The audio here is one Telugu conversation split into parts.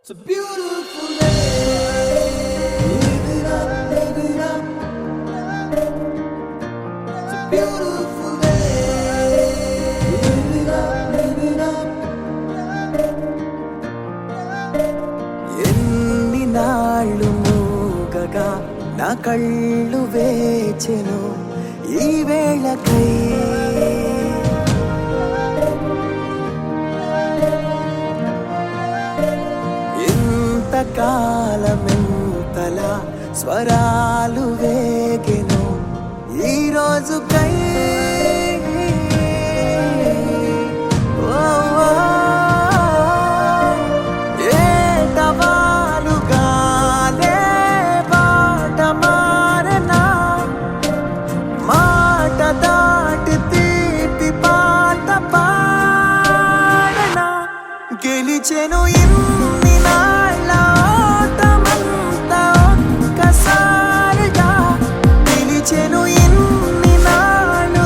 It's a beautiful day. Live it up, live it up. It's a beautiful day. Live it up, live it up. ఎన్ని నాళ్ళు మూగగా నా కళ్ళు వేచెను ఈ వేళకై కాలమెంతలా స్వరాలు వేగెను ఈ రోజుకై ఏటవాలుగాలే బాట మారెనా మాట దాటి తీపి పాట పాడనా గెలిచెను ఇన్ని నాళ్ళ ఓటమంతా ఒక్కసారిగా నిలిచెను ఇన్ని నాళ్ళు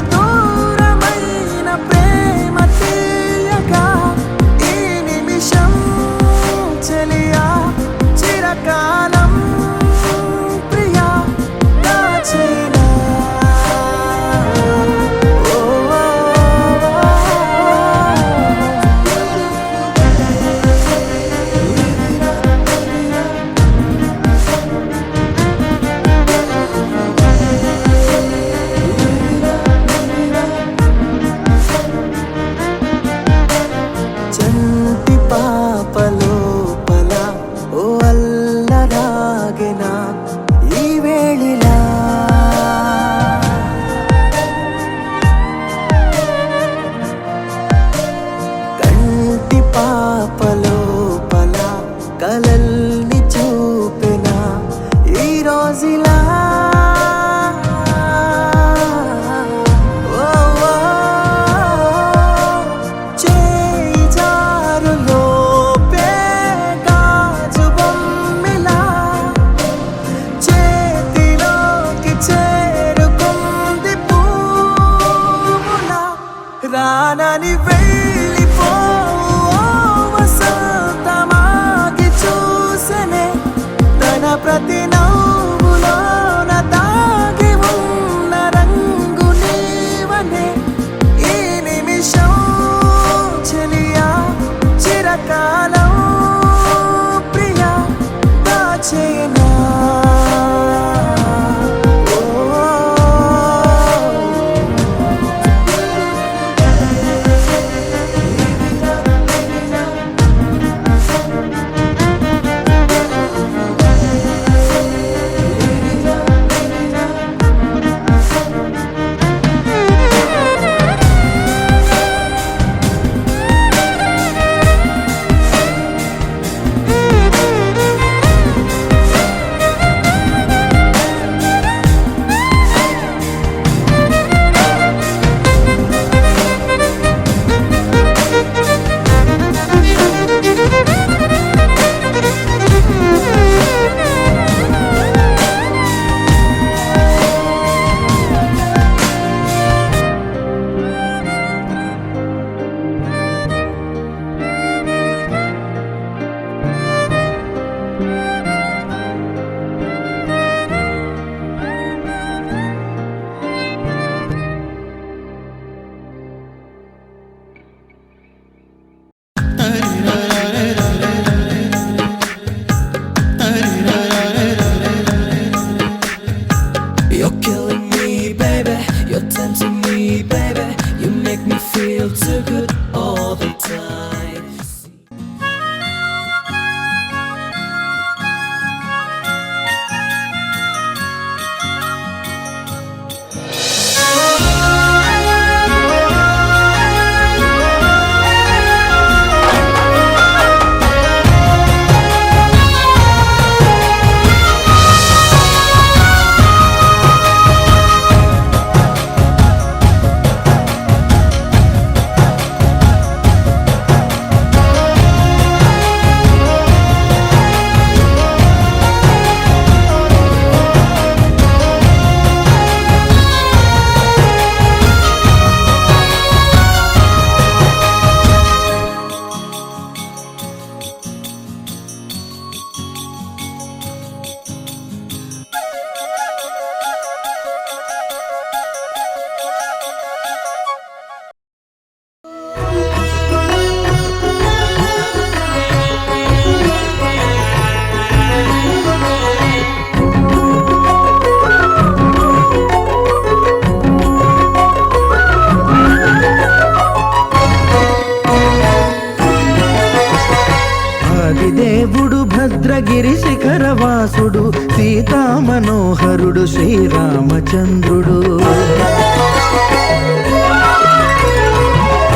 ఆదిదేవుడు భద్రగిరి శిఖరవాసుడు సీతా మనోహరుడు శ్రీరామచంద్రుడు.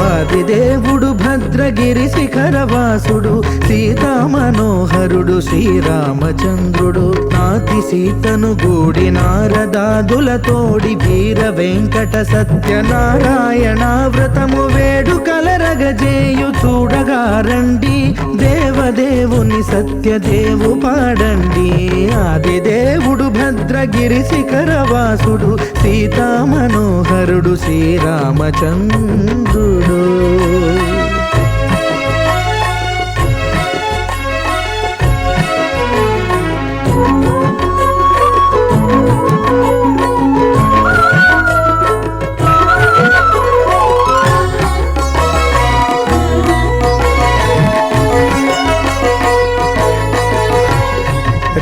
ఆదిదేవుడు భద్రగిరి శిఖరవాసుడు సీతా మనోహరుడు శ్రీరామచంద్రుడు. నాతి సీతను గూడి నారదాదులతోడి వీర వెంకట సత్యనారాయణ వ్రతము వేడుకలరగజేయు చూడగా రండి, దేవదేవుని సత్యదేవు పాడండి. ఆదిదేవుడు భద్రగిరి శిఖరవాసుడు సీతా మనోహరుడు శ్రీరామచంద్రుడు.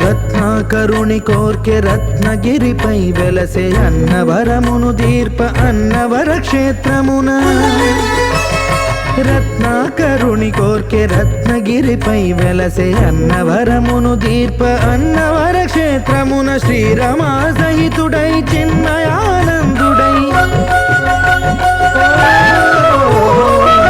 రత్నాకరుని కోర్కె రత్నగిరిపై వెలసే అన్నవరమును దీర్ప అన్నవర క్షేత్రమున. రత్నాకరుని కోర్కె రత్నగిరిపై వెలసే అన్నవరమును దీర్ప అన్నవర క్షేత్రమున. శ్రీరమా సహితుడై చిన్మయానందుడై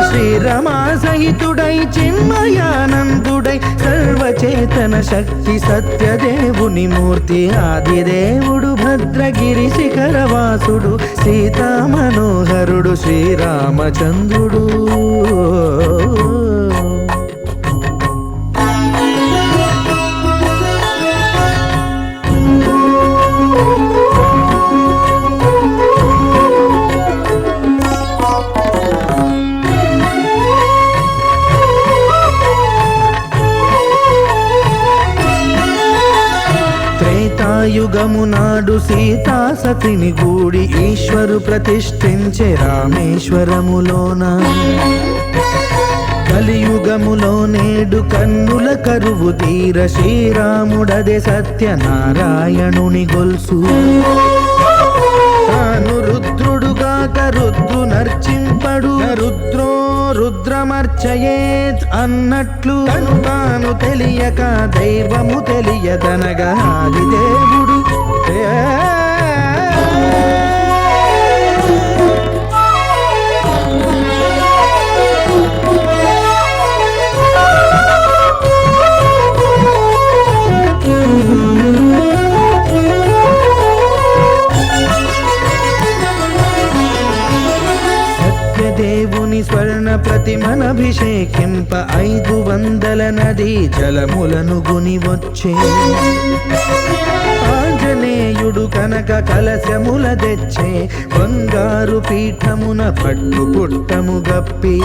శ్రీరమా సహితుడై చిన్మయానందుడై సర్వచేతన శక్తి సత్యదేవుని మూర్తి. ఆదిదేవుడు భద్రగిరి శిఖరవాసుడు సీతా మనోహరుడు శ్రీరామచంద్రుడు. త్రేతాయుగము నాడు సీతా సతిని గూడి ఈశ్వరు ప్రతిష్ఠించే రామేశ్వరములోన. కలియుగములో నేడు కన్నుల కరువు తీర శ్రీరాముడదే సత్యనారాయణుని గొల్సు. తాను రుద్రుడుగాక రుద్రు నర్చింపడు, రుద్రో రుద్రమర్చయేత్ అన్నట్లు తను తాను తెలియక దైవము తెలియదనగా ఆదిదేవుడు దేవుని స్వర్ణ ప్రతిమనభిషేకింప 500 నదీ జలములను గుని వచ్చే. ఆంజనేయుడు కనక కలశముల తెచ్చే, బంగారు పీఠమున పట్టు పుట్టము గప్పి.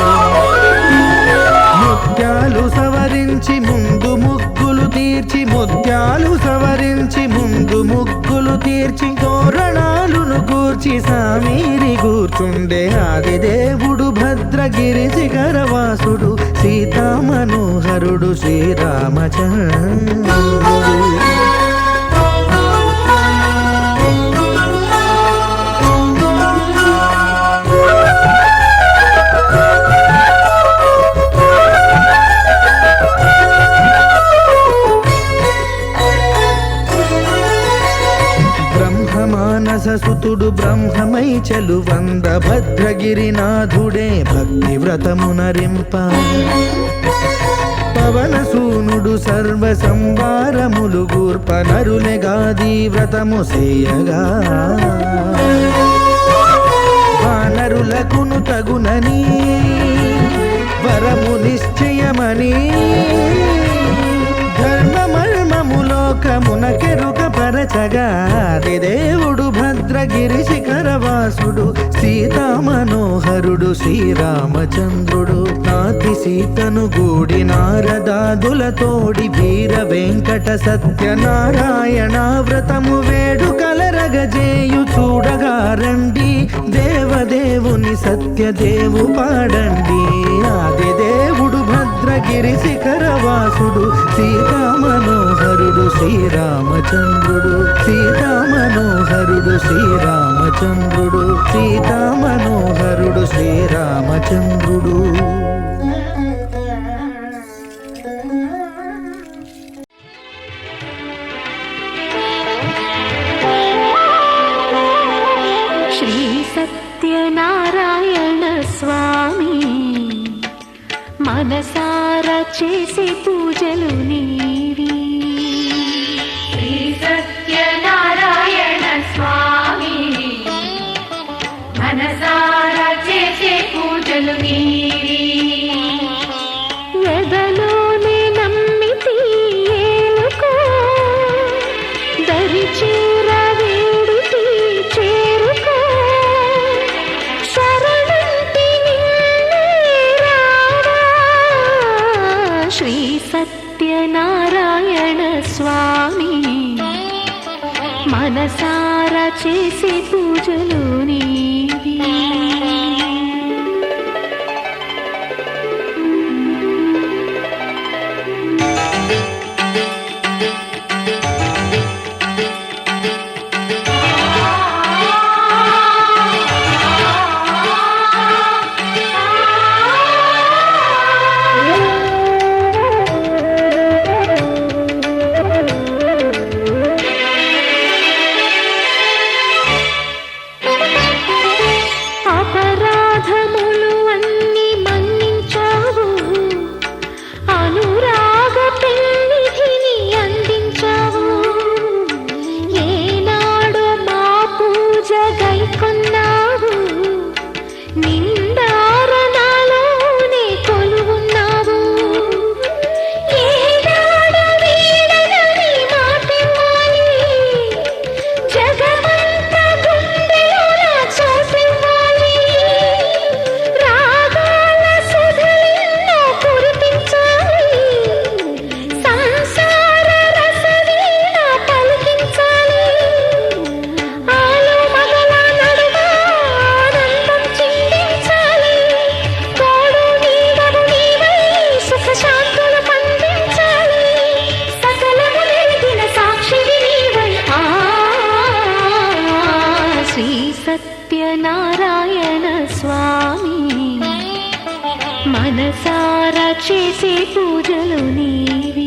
ముత్యాలు సవరించి ముందు ముగ్గులు తీర్చి, ముత్యాలు సవరించి ముందు ముగ్గులు తీర్చి, తోరణాలును కూర్చి సామీరి కూర్చుండే. ఆదిదేవుడు భద్రగిరి శిఖరవాసుడు సీతా మనోహరుడు శ్రీరామచంద్రుడు. మానససుతుడు బ్రహ్మమై చెలువంద భద్రగిరినాథుడే భక్తి వ్రతమునరింప. పవనసూనుడు సర్వ సంవారములు గూర్ప నరులెగాది వ్రతము సేయగా. వానరులకును తగునని వరము నిశ్చయమని, ధర్మమర్మములోకమునకెరుక పరచగా. ఆదిదేవుడు భద్రగిరి శిఖరవాసుడు సీతా మనోహరుడు శ్రీరామచంద్రుడు. నాతి సీతను గూడి నారదాదులతోడి వీర వెంకట సత్యనారాయణ వ్రతము వేడుకలరగజేయు చూడగా రండి, దేవదేవుని సత్యదేవు పాడండి. ఆదిదేవుడు భద్రగిరి శిఖరవాసుడు సీతా మనోహరుడు శ్రీరామచంద్రుడు. సీతా మనోహరుడు శ్రీరామచంద్రుడు. సీతా మనోహరుడు శ్రీరామచంద్రుడు. సత్యనారాయణ స్వామి మనసారా చేసే పూజలు నీవి. శ్రీ సత్యనారాయణ స్వామి మనసారా చేసే పూజలు నీవి. ఎదలోనే నమ్మితి ఏలుకో దరి చేర వేడితి చేరుకో శరణంటి నిన్నే రావా. శ్రీ సత్యనారాయణ స్వామి మనసారా చేసే పూజలు నీవి. అపరాధములు అన్ని మన్నించావు, అనురాగ పెన్నిధిని అందించావు. ఏనాడు మా పూజ గైకొన్నావు, నిండారణలోనే కొలువున్నావు. ఏనాడు వీడనని మాటివ్వాలి, జగమంత గుండెలోన చోటివ్వాలి. రాగాల సుధలెన్నో కురిపించాలి, సంసార రసవీణ పలికించాలి. ఆలు మగల నడుమ ఆనందం చిందించాలి. తోడు నీడవు నీవై సుఖ శాంతులు పండించాలి. సకలము నెరిగిన సాక్షివి నీవై. శ్రీ సత్యనారాయణ స్వామి మనసారా చేసే పూజలు నీవి.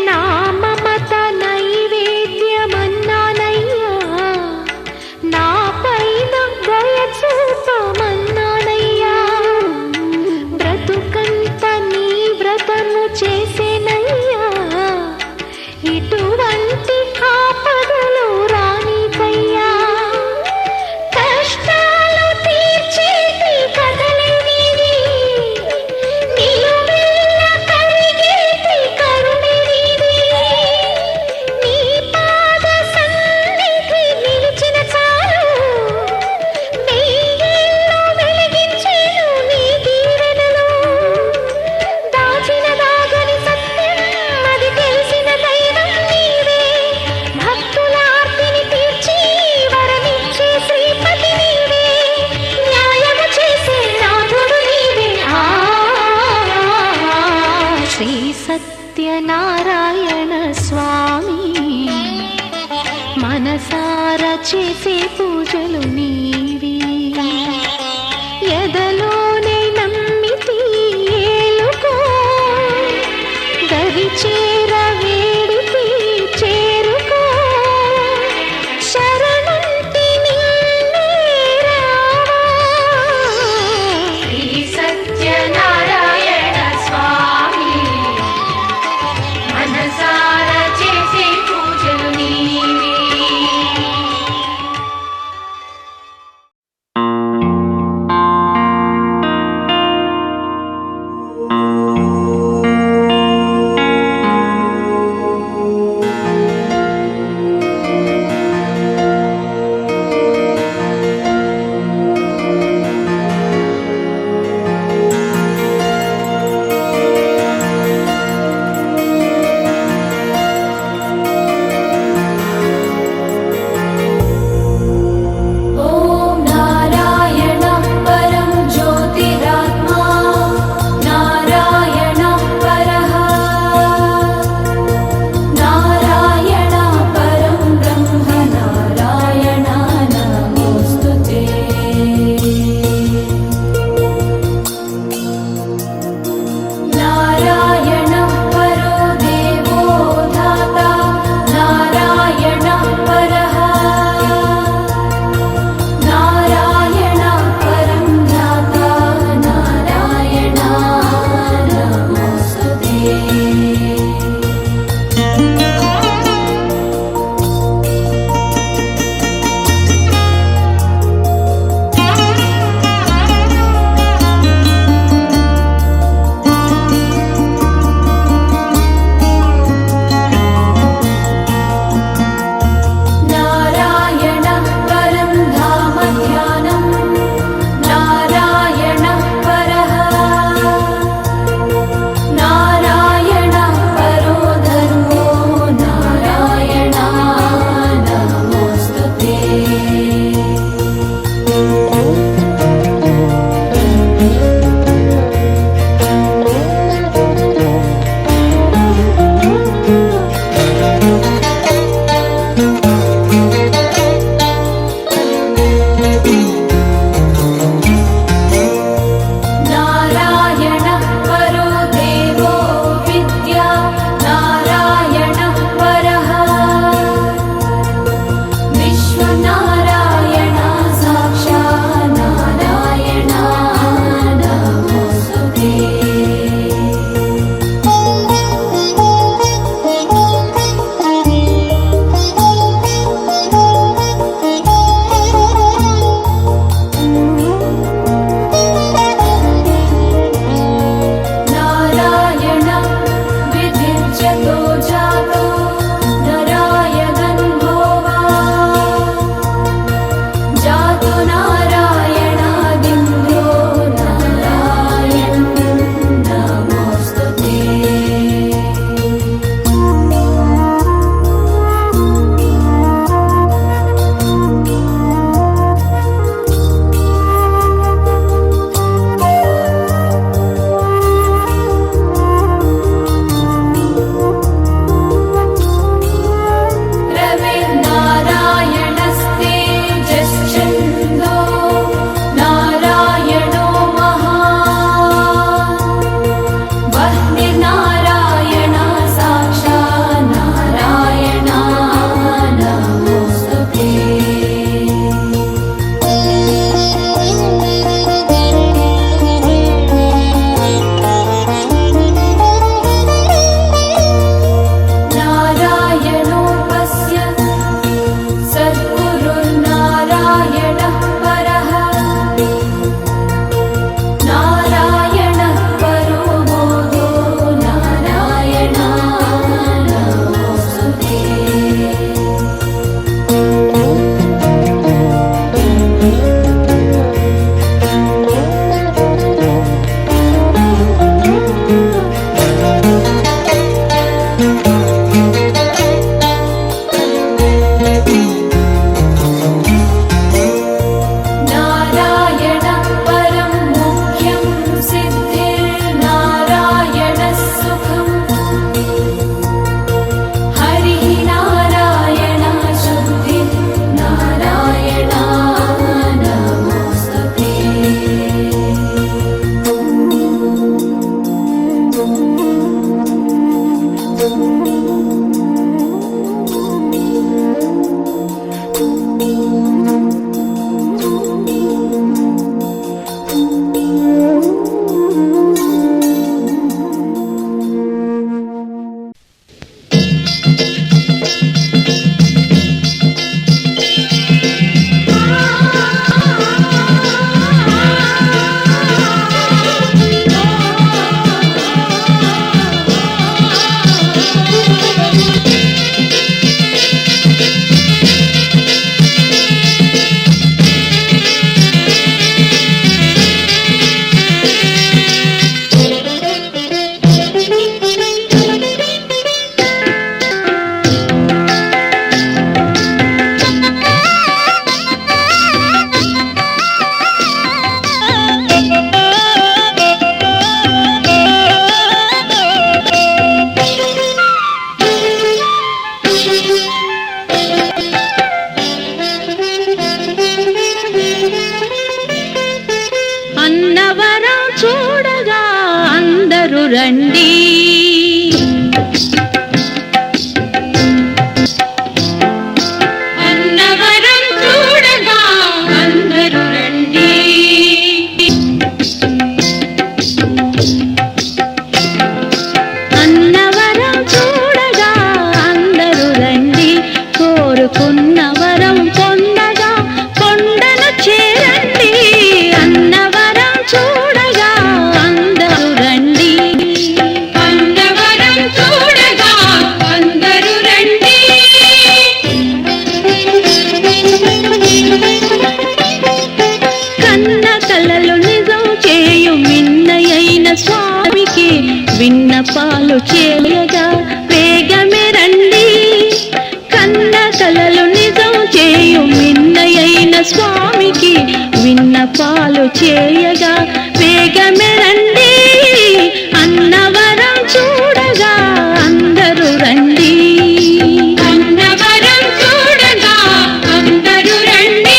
నా మమత నైవేద్యమన్నానయ్యా, నా పైన దయ చూపమన్నానయ్యా. బ్రతుకంత నీ వ్రతము చేసేనయ్యా, ఇటువంటి ఆపదలు రానికయ్యా. కష్టాలు తీర్చేటి కథలే నీవి, నిలువెల్ల కరిగేటి కరుణే నీవి. నీ పాద సన్నిధి నిలిచిన చాలు, వెయ్యేళ్ళు వెలిగించేను నీ దీవెనలు. దాచిన దాగని సత్యం అది తెలిసిన దైవం నీవే. భక్తుల ఆర్తిని తీర్చి వరమిచ్చే శ్రీపతి నీవే. న్యాయము చేసే నాథుడు నీవే. శ్రీ సత్యనారాయణ స్వామి మనసారా చేసే పూజలు నీవి. ఎదలోనే నమ్మితి ఏలుకో దరి చేర వేడితి చేరుకో శరణంటి నిన్నే రావా. శ్రీ సత్యనారాయణ స్వామి మనసారా చేసే పూజలు నీవి. అన్నవరం చూడగా అందరూ రండి. అన్నవరం చూడగా అందరూ రండి. అన్నవరం చూడగా అందరూ రండి. కోరుకున్న వరం పొందగా కొండను చేరండి. అన్నవరం చూడగా అందరూ రండి. అన్నవరం చూడగా అందరూ రండి. కన్న కలలు నిజం చేయు మిన్నయైన స్వామికి విన్నపాలు చేయగా వేగమే రండి. కన్న కలలు నిజం చేయు మిన్నయైన స్వామికి విన్నపాలు చేయగా వేగమే రండి. అన్నవరం చూడగా అందరూ రండి. అన్నవరం చూడగా అందరూ రండి.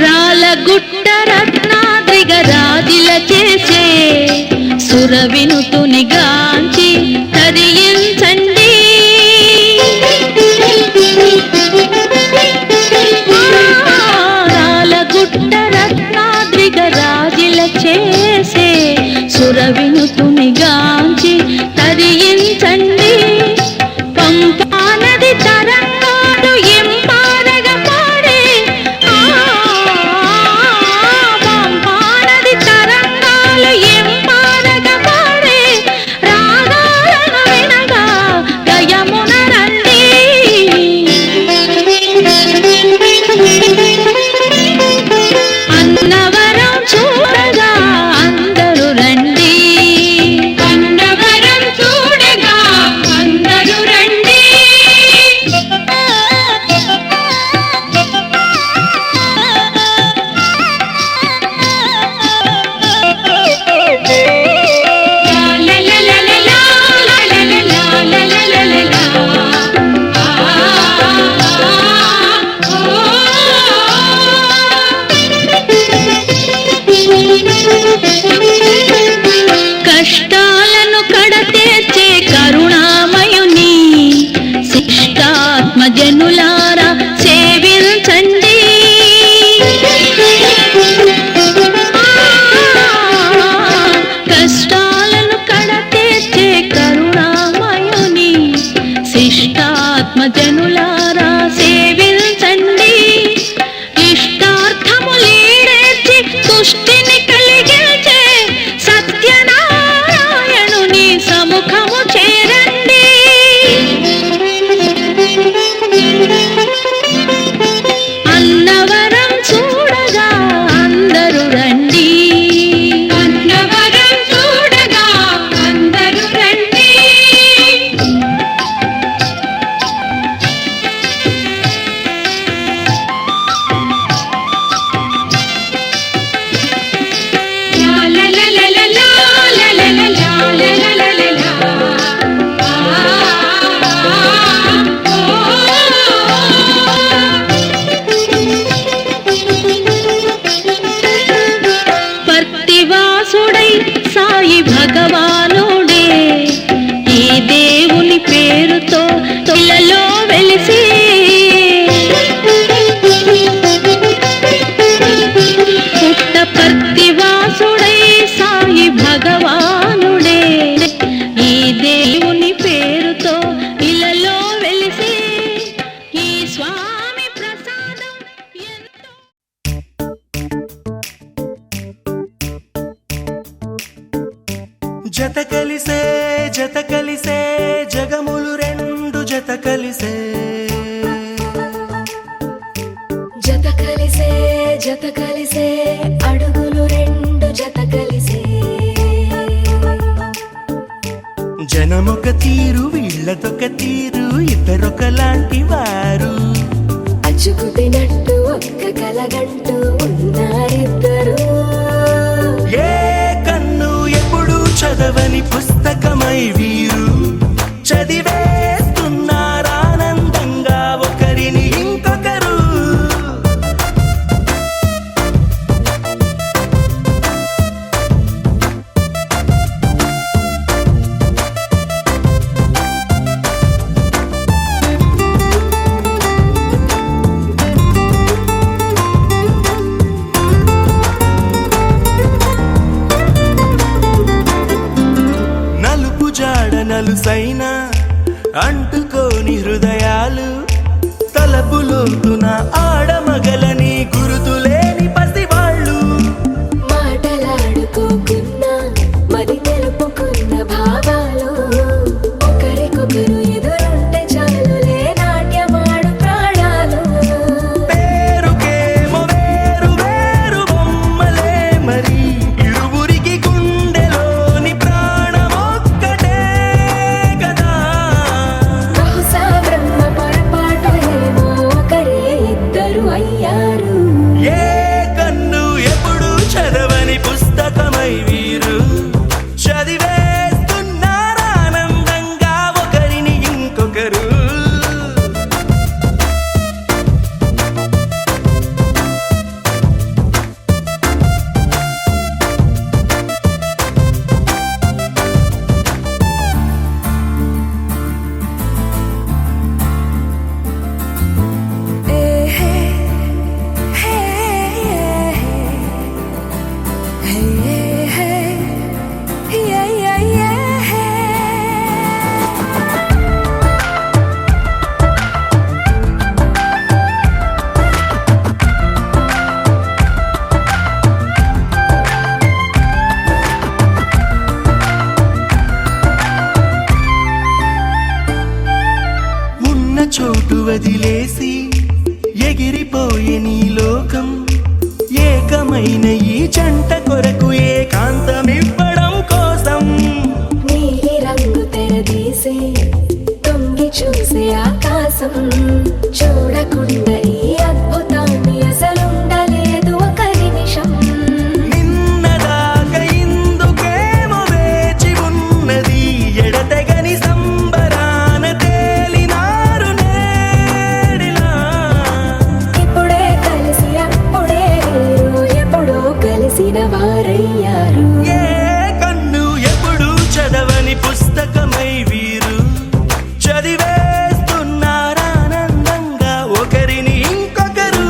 రాలగుట్ట రత్నాద్రిగ రాజిల చేసే సురవినుతుని గాంచి తరించండి. రాలగుట్ట రత్నాద్రిగ రాజిల చేసే సురవినుతుని గాంచి తరించండి. పంపా నది తరంగాలు ఎంపారగ పాడే. పంపా నది తరంగాలు ఎంపారగ పాడే. రాగాలను వినగా గయమున రండి. అన్నవరం చూడగా అందరూ రండి. అన్నవరం చూడగా అందరూ రండి. కష్టాలను కడతీర్చే కరుణామయుని శిష్టాత్మ జనులారా సేవించండి. కష్టాలను కడతీర్చే కరుణామయుని శిష్టాత్మ జనులారా సేవించండి. ఇష్టార్థములీడేర్చి తుష్టిని కలిగించే సత్యనారాయణుని సముఖము చేరండి. అన్నవరం చూడగా అందరూ రండి. అన్నవరం చూడగా అందరూ రండి. పర్తివాసుడై సాయి భగవానుడే ఈ దేవుని పేరుతో తొలలో వెలిసి పుట్టపర్తివాసుడై సాయి భగవానుడే ఈ దేవుని పేరుతో ఇలలో వెలిసి ఈ స్వామి ప్రసాదం ఎంతో. జత కలిసే జగములు రెండు జత కలిసే. జత కలిసే అడుగులు రెండు జత కలిసే. జనమొక తీరు వీళ్ళదొక తీరు ఇద్దరొకలాంటి వారు అచ్చుకుతినట్టు ఒక్క కలగంటూ ఉన్నారిద్దరు ఏ కన్ను ఎప్పుడు చదవని పుస్తకమై వీరు చదివేస్తున్నారానందంగా ఒకరిని ఇంకొకరు నలుసైన అంటుకోని హృదయాలు తలపులోతున ఆడమగలని గురుతులేని పసివాళ్ళు మాటలాడుకోకున్నా మరి తెలుపుకున్న భావాలు ఒకరికొకరు ఎదురుంటే చాలులే నాట్యమాడు ప్రాణాలు పేరుకేమో వేరు వేరు బొమ్మలే మరి ఇరువురికి గుండెలోని ప్రాణమొక్కటే కదా బహుశా బ్రహ్మ పొరపాటు ఏమో ఒకరే ఇద్దరు అయ్యారు ఏ కన్ను ఎప్పుడు చదవని పుస్తకమై వీరు చదివేస్తున్నారానందంగా ఒకరిని ఇంకొకరు ఉన్న చోటు వదిలేసి ఎగిరిపోయే నీ లోకం ఏకమైన ఈ జంట కొరకు ఏకాంతమివ్వడం కోసం నీలి రంగు తెరదీసే తొంగి చూసే ఆకాశం చూడకుండా ఈ అద్భుతాన్ని అసలుండలేదు ఒక నిమిషం నిన్నదాకా ఇందుకేమో వేచి ఉన్నది ఎడతెగని సంబరాన తేలినారు నేడిలా ఇప్పుడే కలిసి అప్పుడే వీరు ఎప్పుడో కలిసిన వారయ్యారు ఏ కన్ను ఎప్పుడు చదవని పుస్తకమై వీరు చదివేస్తున్నారానందంగా ఒకరిని ఇంకొకరు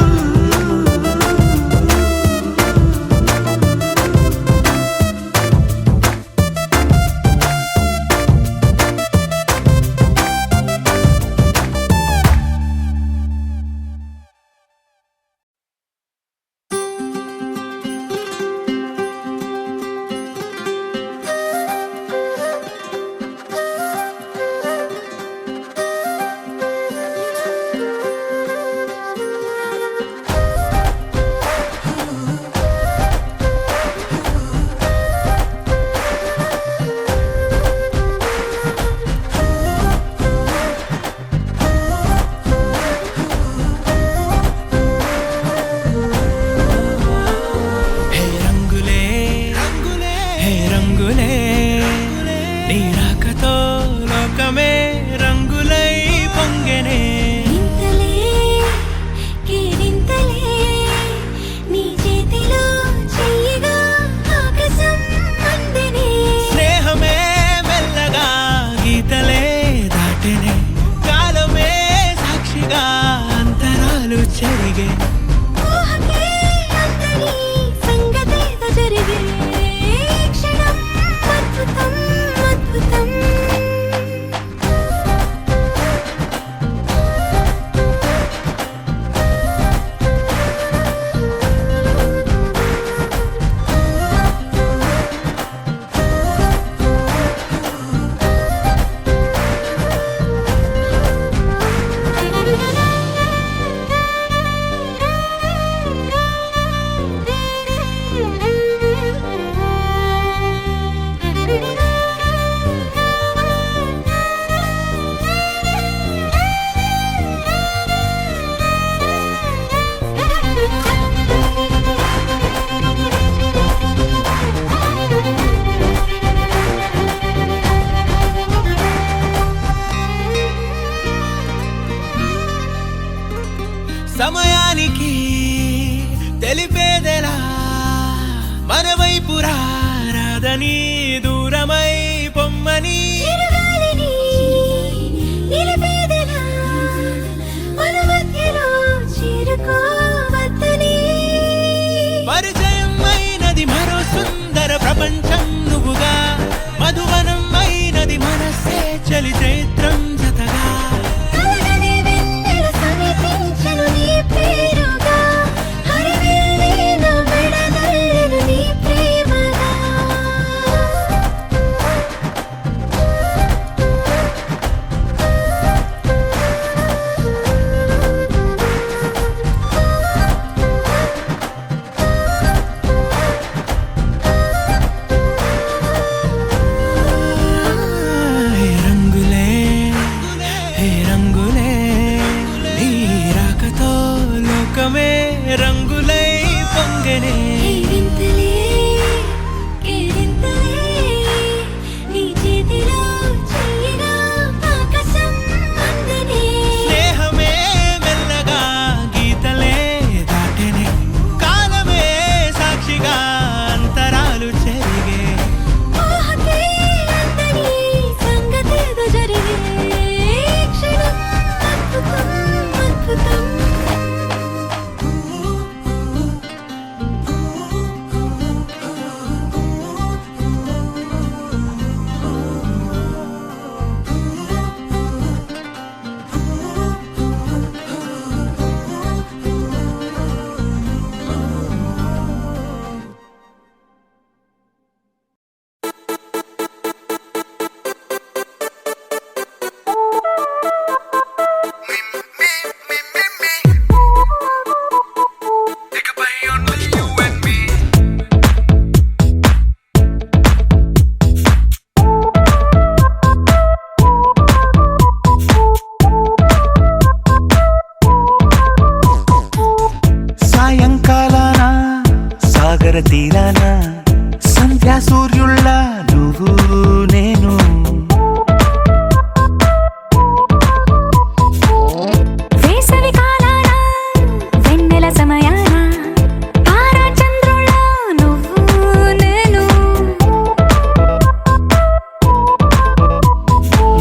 హే రంగులే హే రంగులే నీ రాకతో లోకమే రంగులై పొంగెనే ఇంతలే కేరింతలే నీ చేతిలో చెయ్యగా ఆకాశం అందనే స్నేహమే మెల్లగా గీతలే దాటెనే కాలమే సాక్షిగా అంతరాలు చెరిగే ఊహకే అంతని సంగతేదో జరిగే క్షణం అద్భుతం అద్భుతం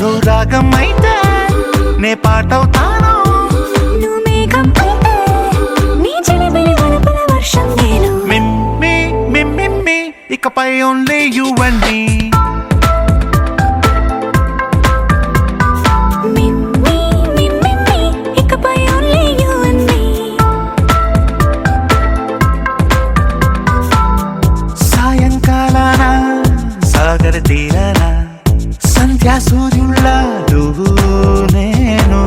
నువ్వు రాగం అయితే నే పాటవుతాను. నువ్వు మేఘం అయితే నీ చిలిబిలి వలపుల వర్షం నేను. మిమ్మి మిమ్మి ఇకపై ఓన్లీ యు అండ్ మీ. మిమ్మి మిమ్మి ఇకపై ఓన్లీ యు అండ్ మీ. సాయంకాలాన సాగర తీరాన సంధ్యా సూర్యుళ్ళ నువ్వు నేను.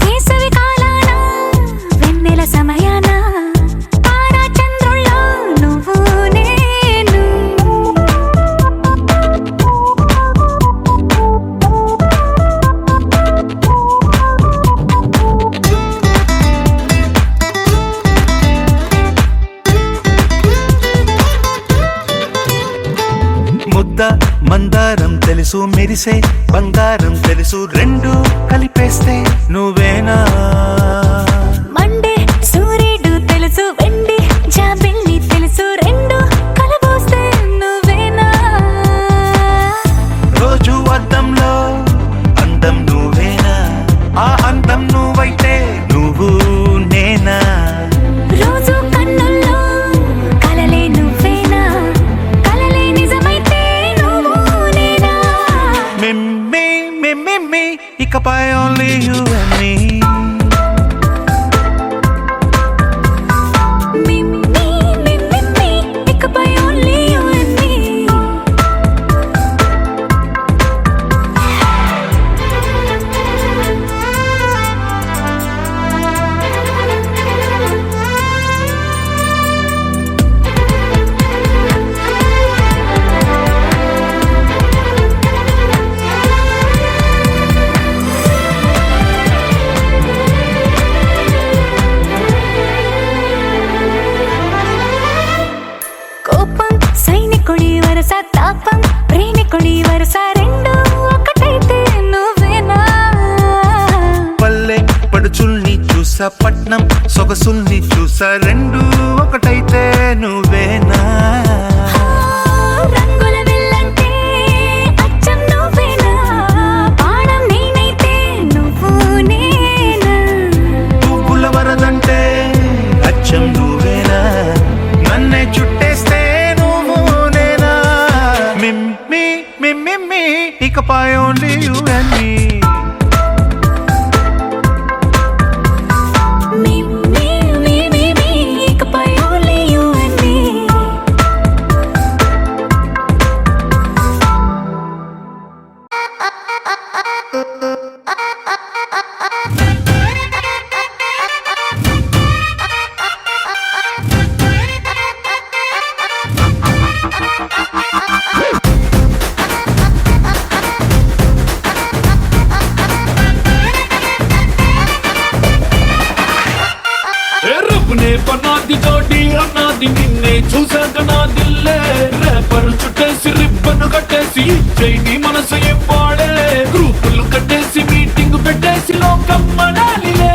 వేసవి కాలాన వెన్నెల సమయాన తారా చంద్రుల్లో నువ్వు నేను. ముద్ద మందారం తెలుసు, మెరిసే బంగారం తెలుసు, రెండు కలిపేస్తే నువ్వేనా. మండే సూర్యుడు తెలుసు, వెండి జాబిల్లి తెలుసు, రెండు కలబోస్తే నువ్వేనా. రోజు అద్దంలో అందం నువ్వేనా, ఆ అందం నువ్వైతే నువ్వు నేనా. రోజు కన్నుల్లో కలలే నువ్వేనా, కలలే నిజమైతే నువ్వు నేనా. మిమ్మి మిమ్మి ఇకపై ఓన్లీ యు అండ్ మీ. మిమ్మి మిమ్మి ఇకపై ఓన్లీ యు అండ్ మీ. కోపం సైనికుడి వరస, తాపం ప్రేమికుడి వరస, రెండు ఒకటైతే నువ్వేనా. పల్లె పడుచుల్ని చూసా, పట్నం సొగసుల్ని చూసా, రెండు ఒకటైతే నువ్వేనా. రంగుల వెల్లంటే అచ్చం నువ్వేనా, బాణం నేనైతే నువ్వు నేనా. పువ్వుల వరదంటే అచ్చం నువ్వేనా, నన్నే చుట్టేస్తే నువ్వు నేనా. మిమ్మి మిమ్మి ఇకపై ఓన్లీ యు అండ్ మీ. మిమ్మి మిమ్మి ఇకపై ఓన్లీ యు అండ్ మీ. రబ్బునే పన్నాది తోటి అన్నాది నిన్నే చూసాక నా దిల్లే. రేపరు చుట్టేసి రిబ్బను కట్టేసి చైని మనసు ఇవ్వాడే. గ్రూపులు కట్టేసి మీటింగ్ పెట్టేసి లోకం మనాలిలే.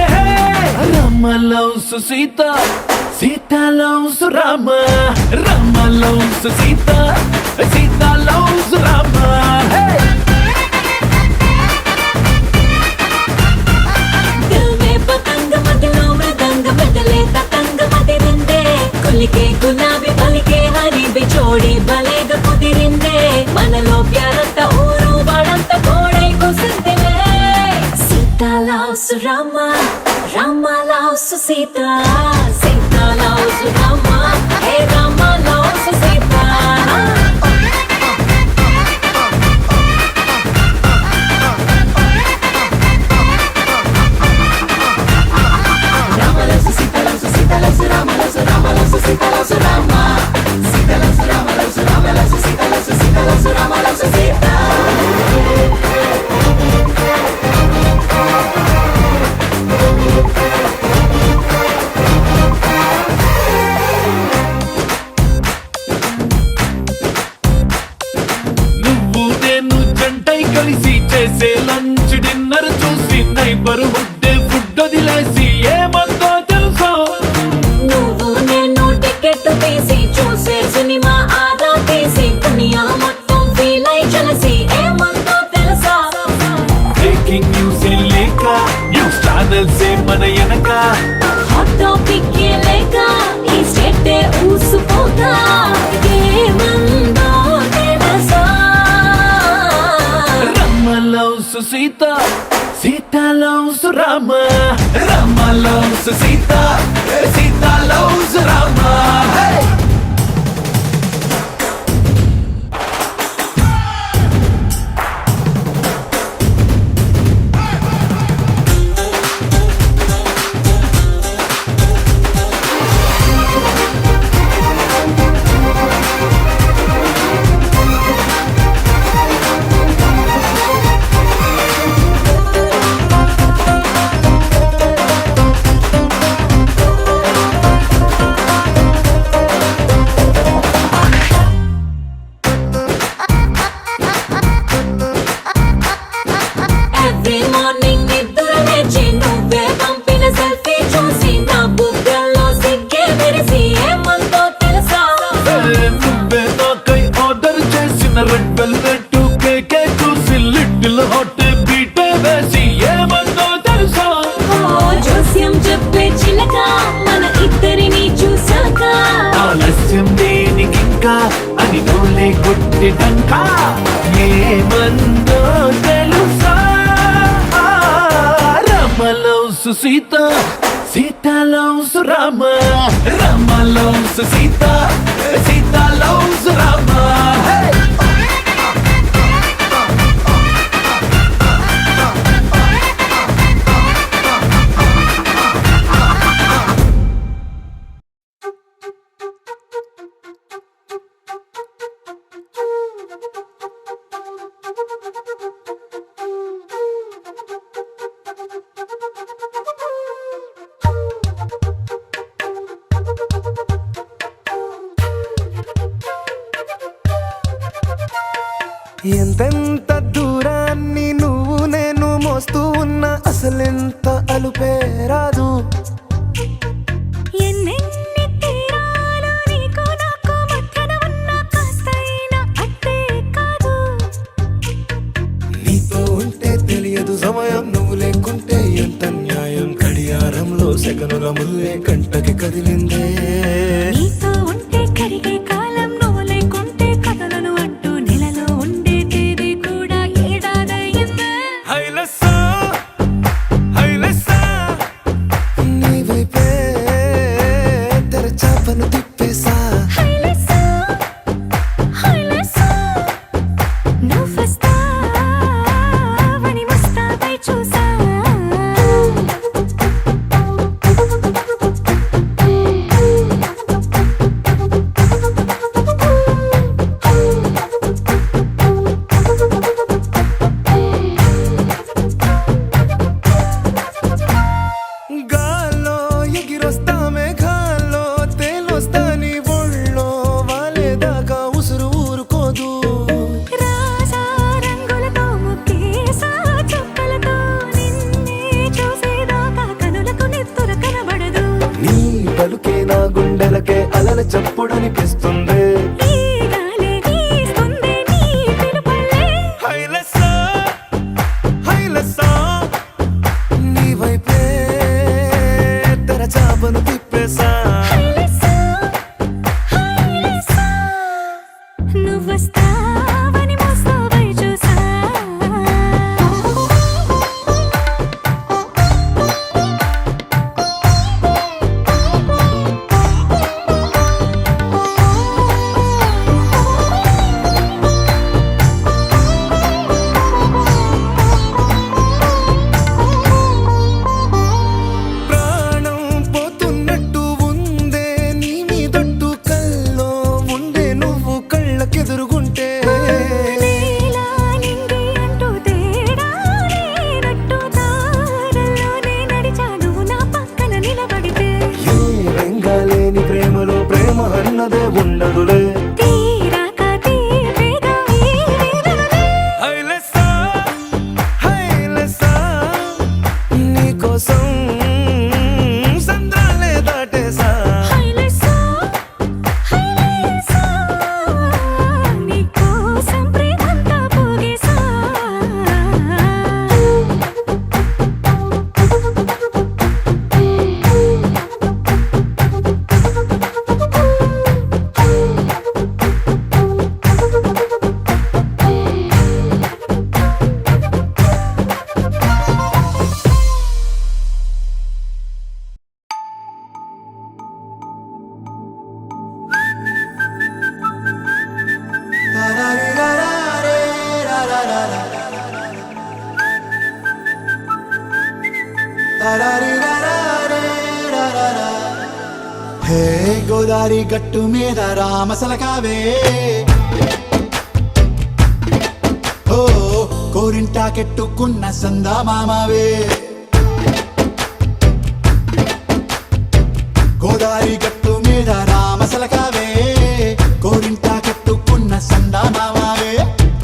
Rama loves Sita, Sita loves Rama, Rama loves Sita, Sita loves Rama. దిల్ మే పతంగ మదిలో మృదంగ బదలే తతంగ మదిరిందే. కొలికే గులాబీ పలికే హరి బిచోడి భలేగా కుదిరిందే. మనలో ప్యారంత ఊరు వాడంత కోడై కుసిందిలే. Sita loves Rama, Rama loves Sita, Sita loves Rama, hey Rama loves Sita. నువ్వు నేను జంటై కలిసి చేసే లంచ్ డిన్నర్ చూసి నైబర్ హుడ్డే ఫుడ్ వదిలేసి ఏమందో తెలుసా. నువ్వు నేను టికెట్ తీసి చూసే సినిమా ఆదా తీసి దునియా మొత్తం ఫీల్ అయి చలసి ఏమందో తెలుసా. loves Sita, Sita loves Rama, Rama loves Sita, Sita loves Rama. Hey! Every morning నిద్ర లేచి నువ్వే పంపిన సెల్ఫీ చూసి నా బుగ్గల్లో సిగ్గే మెరిసి ఏమందో తెలుసా నువ్వే నాకై ఆర్డర్ చేసిన రెడ్ వెల్వెట్ కేకే చూసి లిటిల్ హాట్ బీటే వేసి ఏమందో తెలుసా జోస్యం చెప్పే చిలక మన ఇద్దరిని చూసాక ఆలస్యం దేనికింకా అని నోలే కొట్టినంక ఏమందో తెలుసా Rama loves Sita Sita loves Rama Rama loves Sita Sita loves Rama. Hey! ఎంతెంత దూరాన్ని నువ్వు నేను మోస్తూ ఉన్నా అసలెంత అలుపే రాదు. ఎన్నెన్ని తీరాలు నీకు నాకు మధ్యన ఉన్న కాస్తైనా అట్టే కాదు. నీతో ఉంటే తెలియదు సమయం, నువ్వు లేకుంటే ఎంత న్యాయం. గడియారంలో సెకనుల ముల్లే కంటకి కదిలిందే. నీతో ఉంటే కరిగే కాలం, నువ్వు లేకుంటే కథలను అంటూ నెలలో ఉండే తేదీ కూడా ఏడాదయ్యిందే. హైలెస్సా హైలెస్సా నీ వైపే తెరచాపను తిప్పేసా. హైలెస్సా, హైలెస్సా, నువ్వొస్తావని ముస్తాబై చూసా. గాల్లో ఎగిరొస్తా మేఘాల్లో తేలొస్తా నీ ఒళ్ళో వాలేదాకా ఉసురు ఊరుకోదు. రాజా రంగులతో ముక్కేసా చుక్కలతో నిన్నే చూసేదాకా కనులకు నెత్తురు కనబడదు. నీ పలుకే నా గుండెలకే అలల చప్పుడనిపిస్తుంది. ఈ గాలే వీస్తుంది నీ పిలుపులే. హైలెస్సా హైలెస్సా నీ వైపే తెరచాపను తిప్పేసా. హైలెస్సా, హైలెస్సా, నువ్వొస్తావని ముస్తాబై చూసా. ప్రాణం పోతున్నట్టు ఉందే నీ మీదొట్టు కల్లో ఉండే నువ్వు కళ్ళకెదురుగుంటే. నీలా నింగి అంటూ తేడా లేనట్టు తారల్లోనే నడిచాను నా పక్కన నిలబడితే. ఏ వెంగాలేని ప్రేమలో ప్రేమ అన్నదే ఉండదులే. తీరాక తీపేగా ఈ వేదనలే. హైలెస్సా హైలెస్సా నీకోసం సంద్రాలే దాటేసా. హైలెస్సా, హైలెస్సా, నీకోసం ప్రేమంతా పోగేసా. హే గోదారి గట్టు మీద రామసలకావే ఓ కోరింటాకెట్టుకున్న సందా మామావే గోదారి గట్టు మీద రామసలకావే కోరింటాకెట్టుకున్న సందా మామావే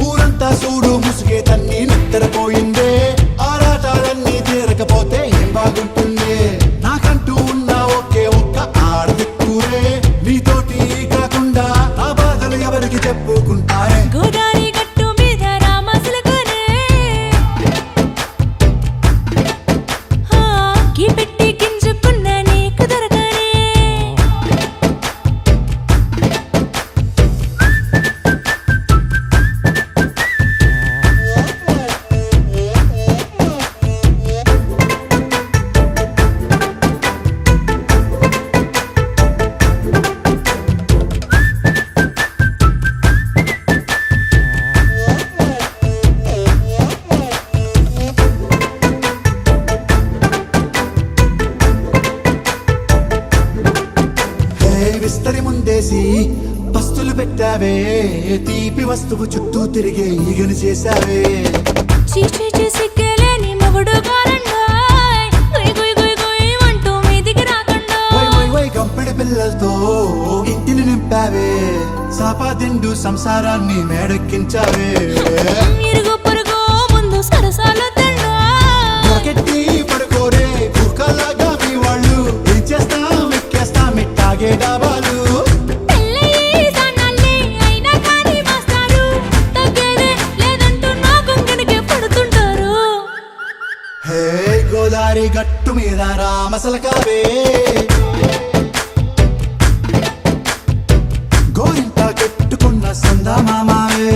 ఊరంతా చూడు ముసుగే తన్ని నిద్రపోయిందే ఆరాటాలన్నీ తీరకపోతే ఏం బాగుంటుందే నాకంటూ ఉన్న ఒకే ఒక్క ఆడదిక్కురే నీతోటి కాకుండా నా బాధలు ఎవరికి చెప్పుకుంటారే గోదారి గట్టు మీద రామసలకనే గీ పెట్టి గింజుకున్న నీకు దొరకనే విస్తరి ముందేసి పస్తులు పెట్టావే తీపి వస్తువు చుట్టూ తిరిగే ఈగను చేశావే చీచీ సిగ్గలేని మొగుడు గారండాయ్ గుయ్ గుయ్ గుయ్ గుయ్ అంటూ మీదికి రాకుండా వై వై వై గంపెడి పిల్లలతో ఇంటిని నింపావే సాపాదిండు సంసారాన్ని మేడెక్కించావే ఇరుగు పొరుగు ముందు సరసాలు తండా మొరకెట్టి పడుకోరే కుక్కలాగా మీ వాళ్ళు ఏం చేస్తాం ఎక్కేస్తాం ఇట్టాగే డాబాలు పెళ్ళయి సన్నాళ్ళే అయినా కానీ మాస్తారు తగ్గేదే లేదంటూ నా కొంగనికే పడుతుంటారు హే గోదారి గట్టు మీద రామసలకావే గోరింట కట్టుకున్న సందా మామావే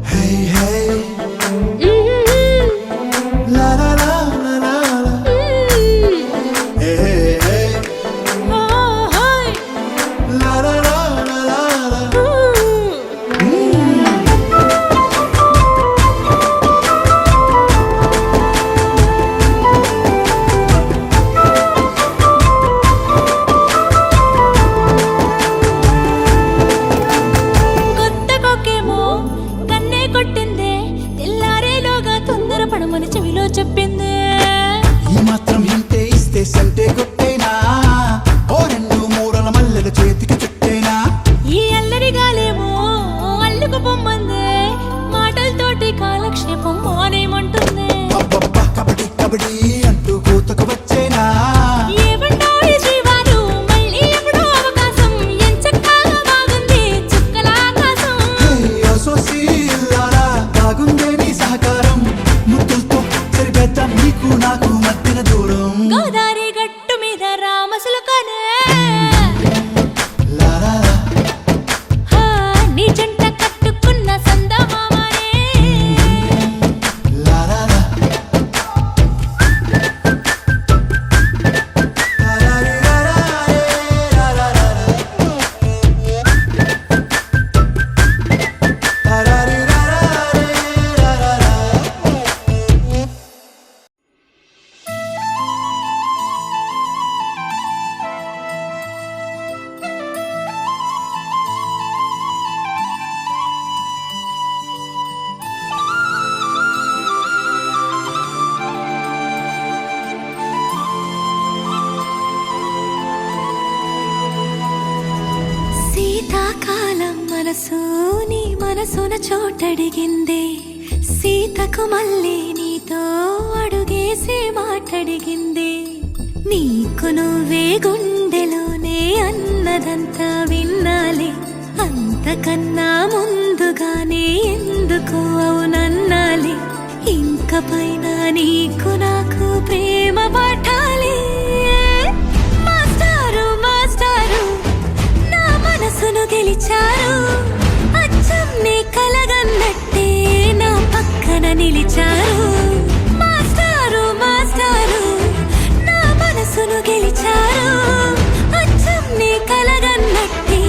హే హే లా లా లా లా లా లా. హే హే ఓహోయ్ లా లా లా లా లా లా. కొత్త కొక్కేమో కన్నే కొట్టిందే తెల్లారేలోగా తొందర పడమని చెవిలో చెప్పిందే ఈ మాత్రం ఇంటే ఇస్తే సంటే కొట్టేనా ఓ రెండు మూరల మల్లెల చేతికి చుట్టేనా ఈ అల్లరి గాలేమో అల్లుకు పొమ్మందే మాటలతోటి కాలక్షేపం మానేమంటుంది అబ్బబ్బా కబడ్డీ కబడ్డీ అంటూ కూతకు వచ్చేనా ఏమంటావు శ్రీవారు మళ్ళీ ఎప్పుడో అవకాశం ఎంచక్కా బాగుంది చుక్కల ఆకాశం హే అసోసి ఇల్లారా బాగుందే నీ సహకారం ముద్దులతో సరిపెద్దాం నీకు నాకు మధ్యన దూరం గోదారి గట్టు మీద రామసులకనే లా లా లా. నీ జంట కట్టుకున్న సందమామనే లా లా లా. లా లా రీ లా లా రే లా లా లా లా. లా లా రీ లా లా రే లా లా లా. శీతాకాలం మనసు నీ మనసున చోటడిగింది సీతకు మళ్ళీ నీతో అడుగేసి మాటడిగింది నీకు నువ్వే గుండెలోనే అన్నదంతా విన్నాలి అంతకన్నా ముందుగానే ఎందుకు అవునన్నాలి ఇంక పైన నీకు నాకు ప్రేమ పాఠాలి మాస్టారు మాస్టారు నా మనసును గెలిచారు అచ్చం నీ కలగన్నట్టే నా పక్కన నిలిచారు మాస్టారు మాస్టారు నా మనసును గెలిచారు అచ్చం నీ కలగన్నట్టే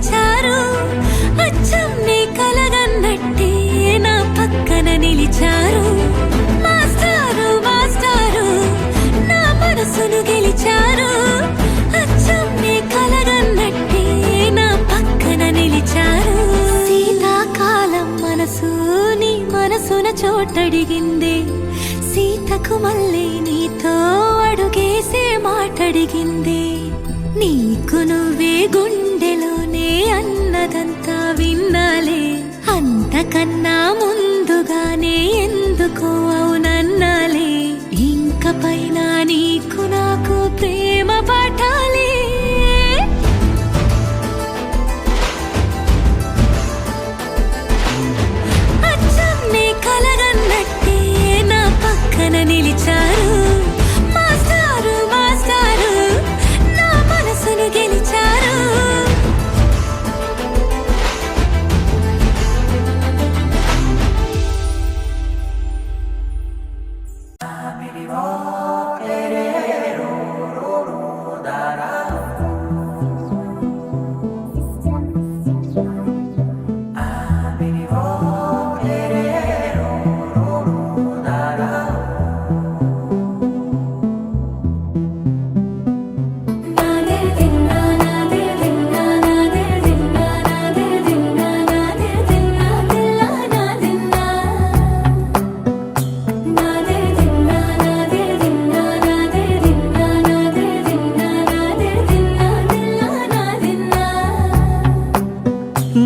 పిలిచారు అచ్చం నీ కలగన్నట్టే నా పక్కన నిలిచారు మాస్టారు మాస్టారు నా మనసును గెలిచారు అచ్చం నీ కలగన్నట్టే నా పక్కన నిలిచారు శీతాకాలం మనసు నీ మనసున చోటడిగింది సీతకు మళ్ళీ నీతో అడుగేసే మాటడిగింది నీకు నువ్వే గుండెలోనే అన్నదంతా విన్నాలే అంతకన్నా ముందుగానే ఎందుకో అవునన్నాలే ఇంక పైన నీకు నాకు ప్రేమ పాఠాలే అచ్చం నీ కలగన్నట్టే నా పక్కన నిలిచారు మాస్టారు మాస్టారు నా మనసును గెలిచారు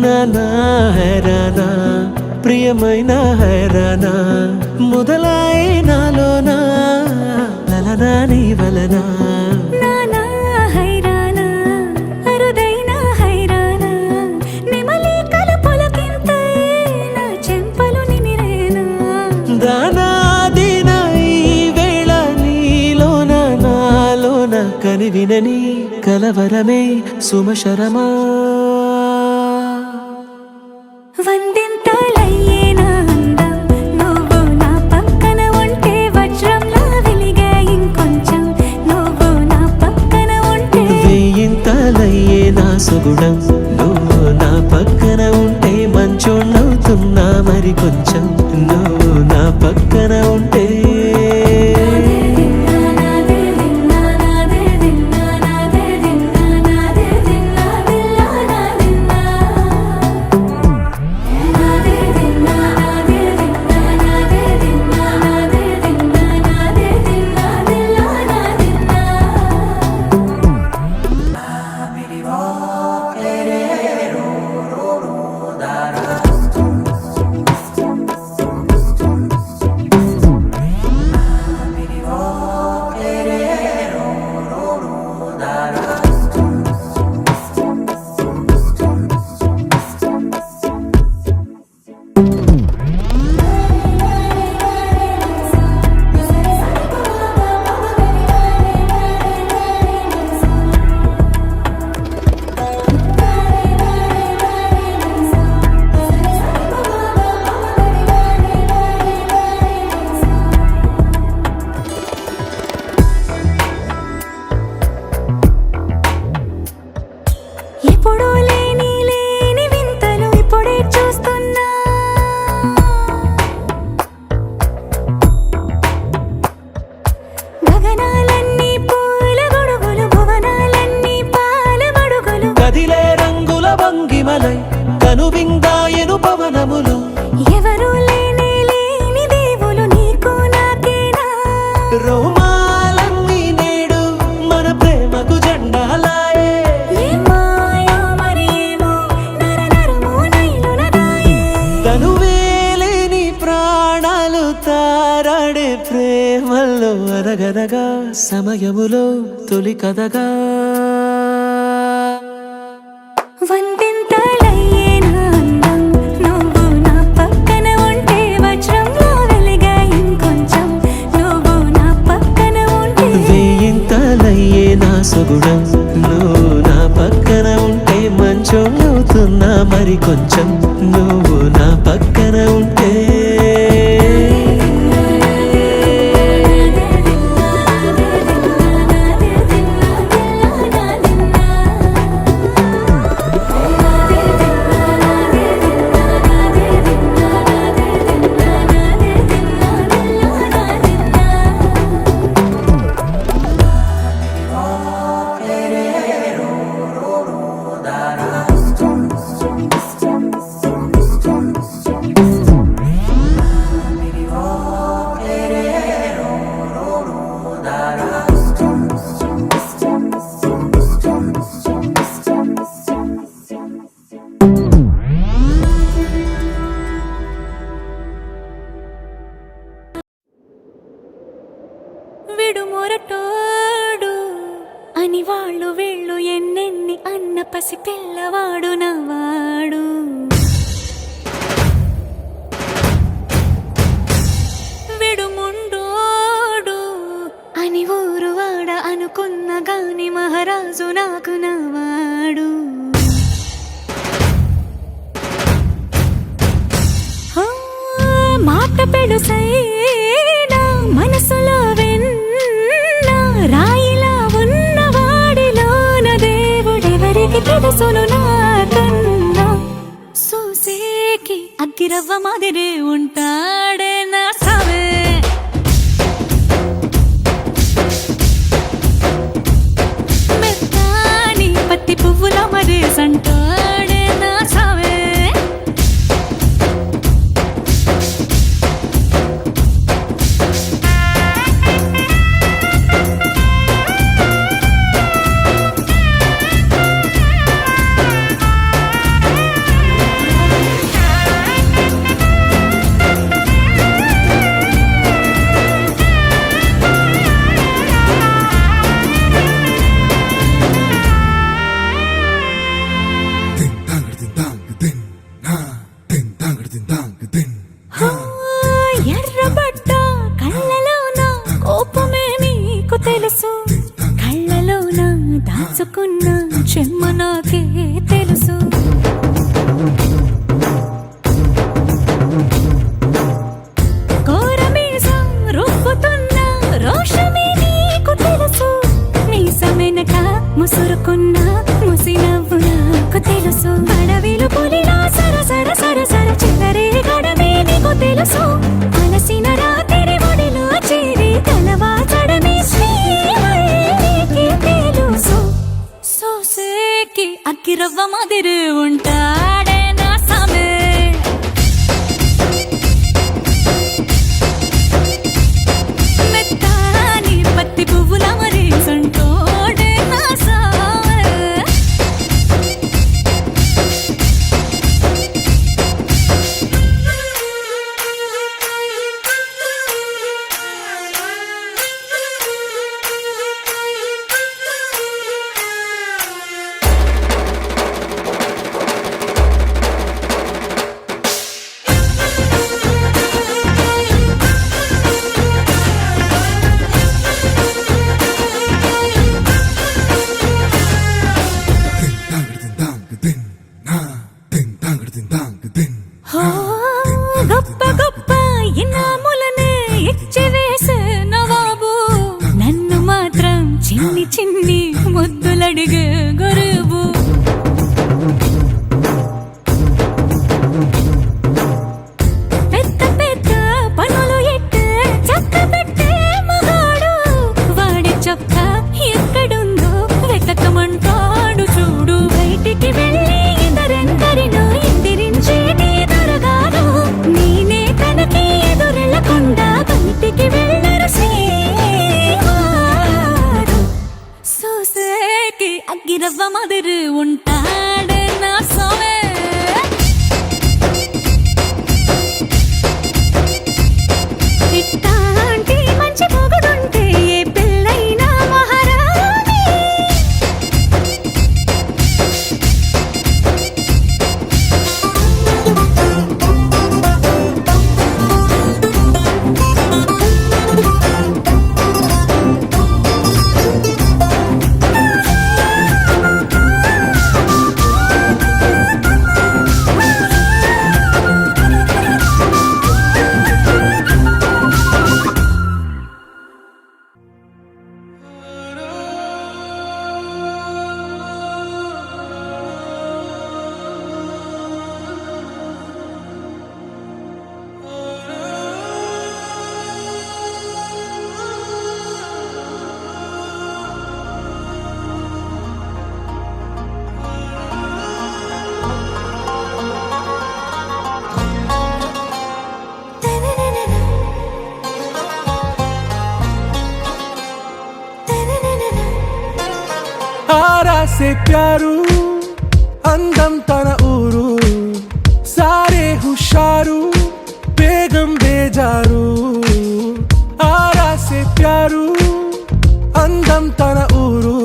నానా హైరానా ప్రియమైన హైరానా మొదలాయి నాలోనా లలనా నీ వలనా నానా హైరానా అరుదైన హైరానా నెమలి కలుపులకింతై నా చెంపలు నిమిరేనా దానాదిన ఈ వేళ నీలోన నాలోన కనివినని కలవరమే సుమశరమా వందింతలయ్యేనా అందం నువ్వు నా పక్కన ఉంటే వజ్రంలా వెలిగే ఇంకొంచెం నువ్వు నా పక్కన ఉంటే వేయింతలయ్యే నా సుగుణం నువ్వు నా పక్కన ఉంటే మంచోళ్ళవుతున్నా మరి కొంచెం నువ్వు నా పక్కన ఉంటే ఎప్పుడూ లేని లేని వింతలు ఇప్పుడే చూస్తున్నా గగనాలన్నీ పూల గొడుగులు భువనాలన్నీ పాల గొడుగులు కదిలే రంగుల భంగిమలై కనువిందాయను పవనములు ఎవరూ లేని లేని దేవులు నీకు నాకేనా రోమాలన్నీ నేడు మన ప్రేమకు జెండాలాయే ఏ మాయో మరి ఏమో నరనరమో నైలున దాయే తనువేలేని ప్రాణాలు తారాడే ప్రేమల్లో అరగరగా సమయములో తొలి కథగా వందింతలయ్యేనా అందం నువ్వు నా పక్కన ఉంటే వజ్రంలా వెలిగే ఇంకొంచెం నువ్వు నా పక్కన ఉంటే వేయింతలయ్యే నా సుగుణం నువ్వు నా పక్కన ఉంటే మంచోళ్ళవుతున్నా మరి కొంచెం నువ్వు నా పక్కన ఉంటే నా అని వాళ్ళు వీళ్ళు ఎన్నెన్ని అన్న పసి పిల్లవాడు నవ్వాడు. విడుముండోడు అని ఊరు వాడ అనుకున్న గాని మహారాజు నాకు నవ్వాడు. మాట పెడుసైనా మనసులో వెన్న రాయిలా ఉన్నవాడిలోన దేవుడెవరికి తెలుసును నాకన్నా. సూసేకి అగ్గిరవ్వ మాదిరి ఉంటాడే నా సావే. మెత్తాని పత్తి పువ్వుల మరి సంటాడే నా సావే. ఎర్రబడ్డ కళ్ళలోన కోపమే నీకు తెలుసు. కళ్ళలోన దాచుకున్న చెమ్మ నాకే తెలుసు. కోరమీసం రుబ్బుతున్న రోషమే నీకు తెలుసు. మీసమెనక ముసురుకున్న ముసినవ్వు నాకు తెలుసు. అడవిలు పులిలా సరసర సరసర చిల్లరే గడమే నీకు తెలుసు. అలసిన రాత్రి ఒడిలో చేరి తలవాచడమే శ్రీకి తెలుసు. సోసేకి అగ్గిరవ్వ మాదిరి ఉంటాడే నా సామే. మెత్తాని పత్తి పువ్వుల మరి సంటోడే నా సామే. గొప్ప గొప్ప ఇనాములనే ఇచ్చివేసే నవాబు. నన్ను మాత్రం చిన్ని చిన్ని ముద్దులడిగే గురువు. పెద్ద పెద్ద పనులు ఎట్టే చక్క పెట్టే మగాడు. వాడి చొక్క ఎక్కడుందో వెతకమంటాడు చూడు. బయటికి వెళ్ళి ఇద్దరెందరినో ఎదిరించేటి దొరగాడు. నేనే తనకి ఎదురెళ్ళకుండా బయటికి వెళ్ళరు శ్రీవారు. సోసేకి అగ్గిరవ్వ మాదిరి ఉంటాడే నా సోమే. ఇట్టాంటి మంచి పొగడుంటే ఏ పిల్లైనా మహారాణి. से प्यारू అందం తన ఊరు సారే హుషారు బేగం బేజారు ఆరా से प्यारू అందం తన ఊరు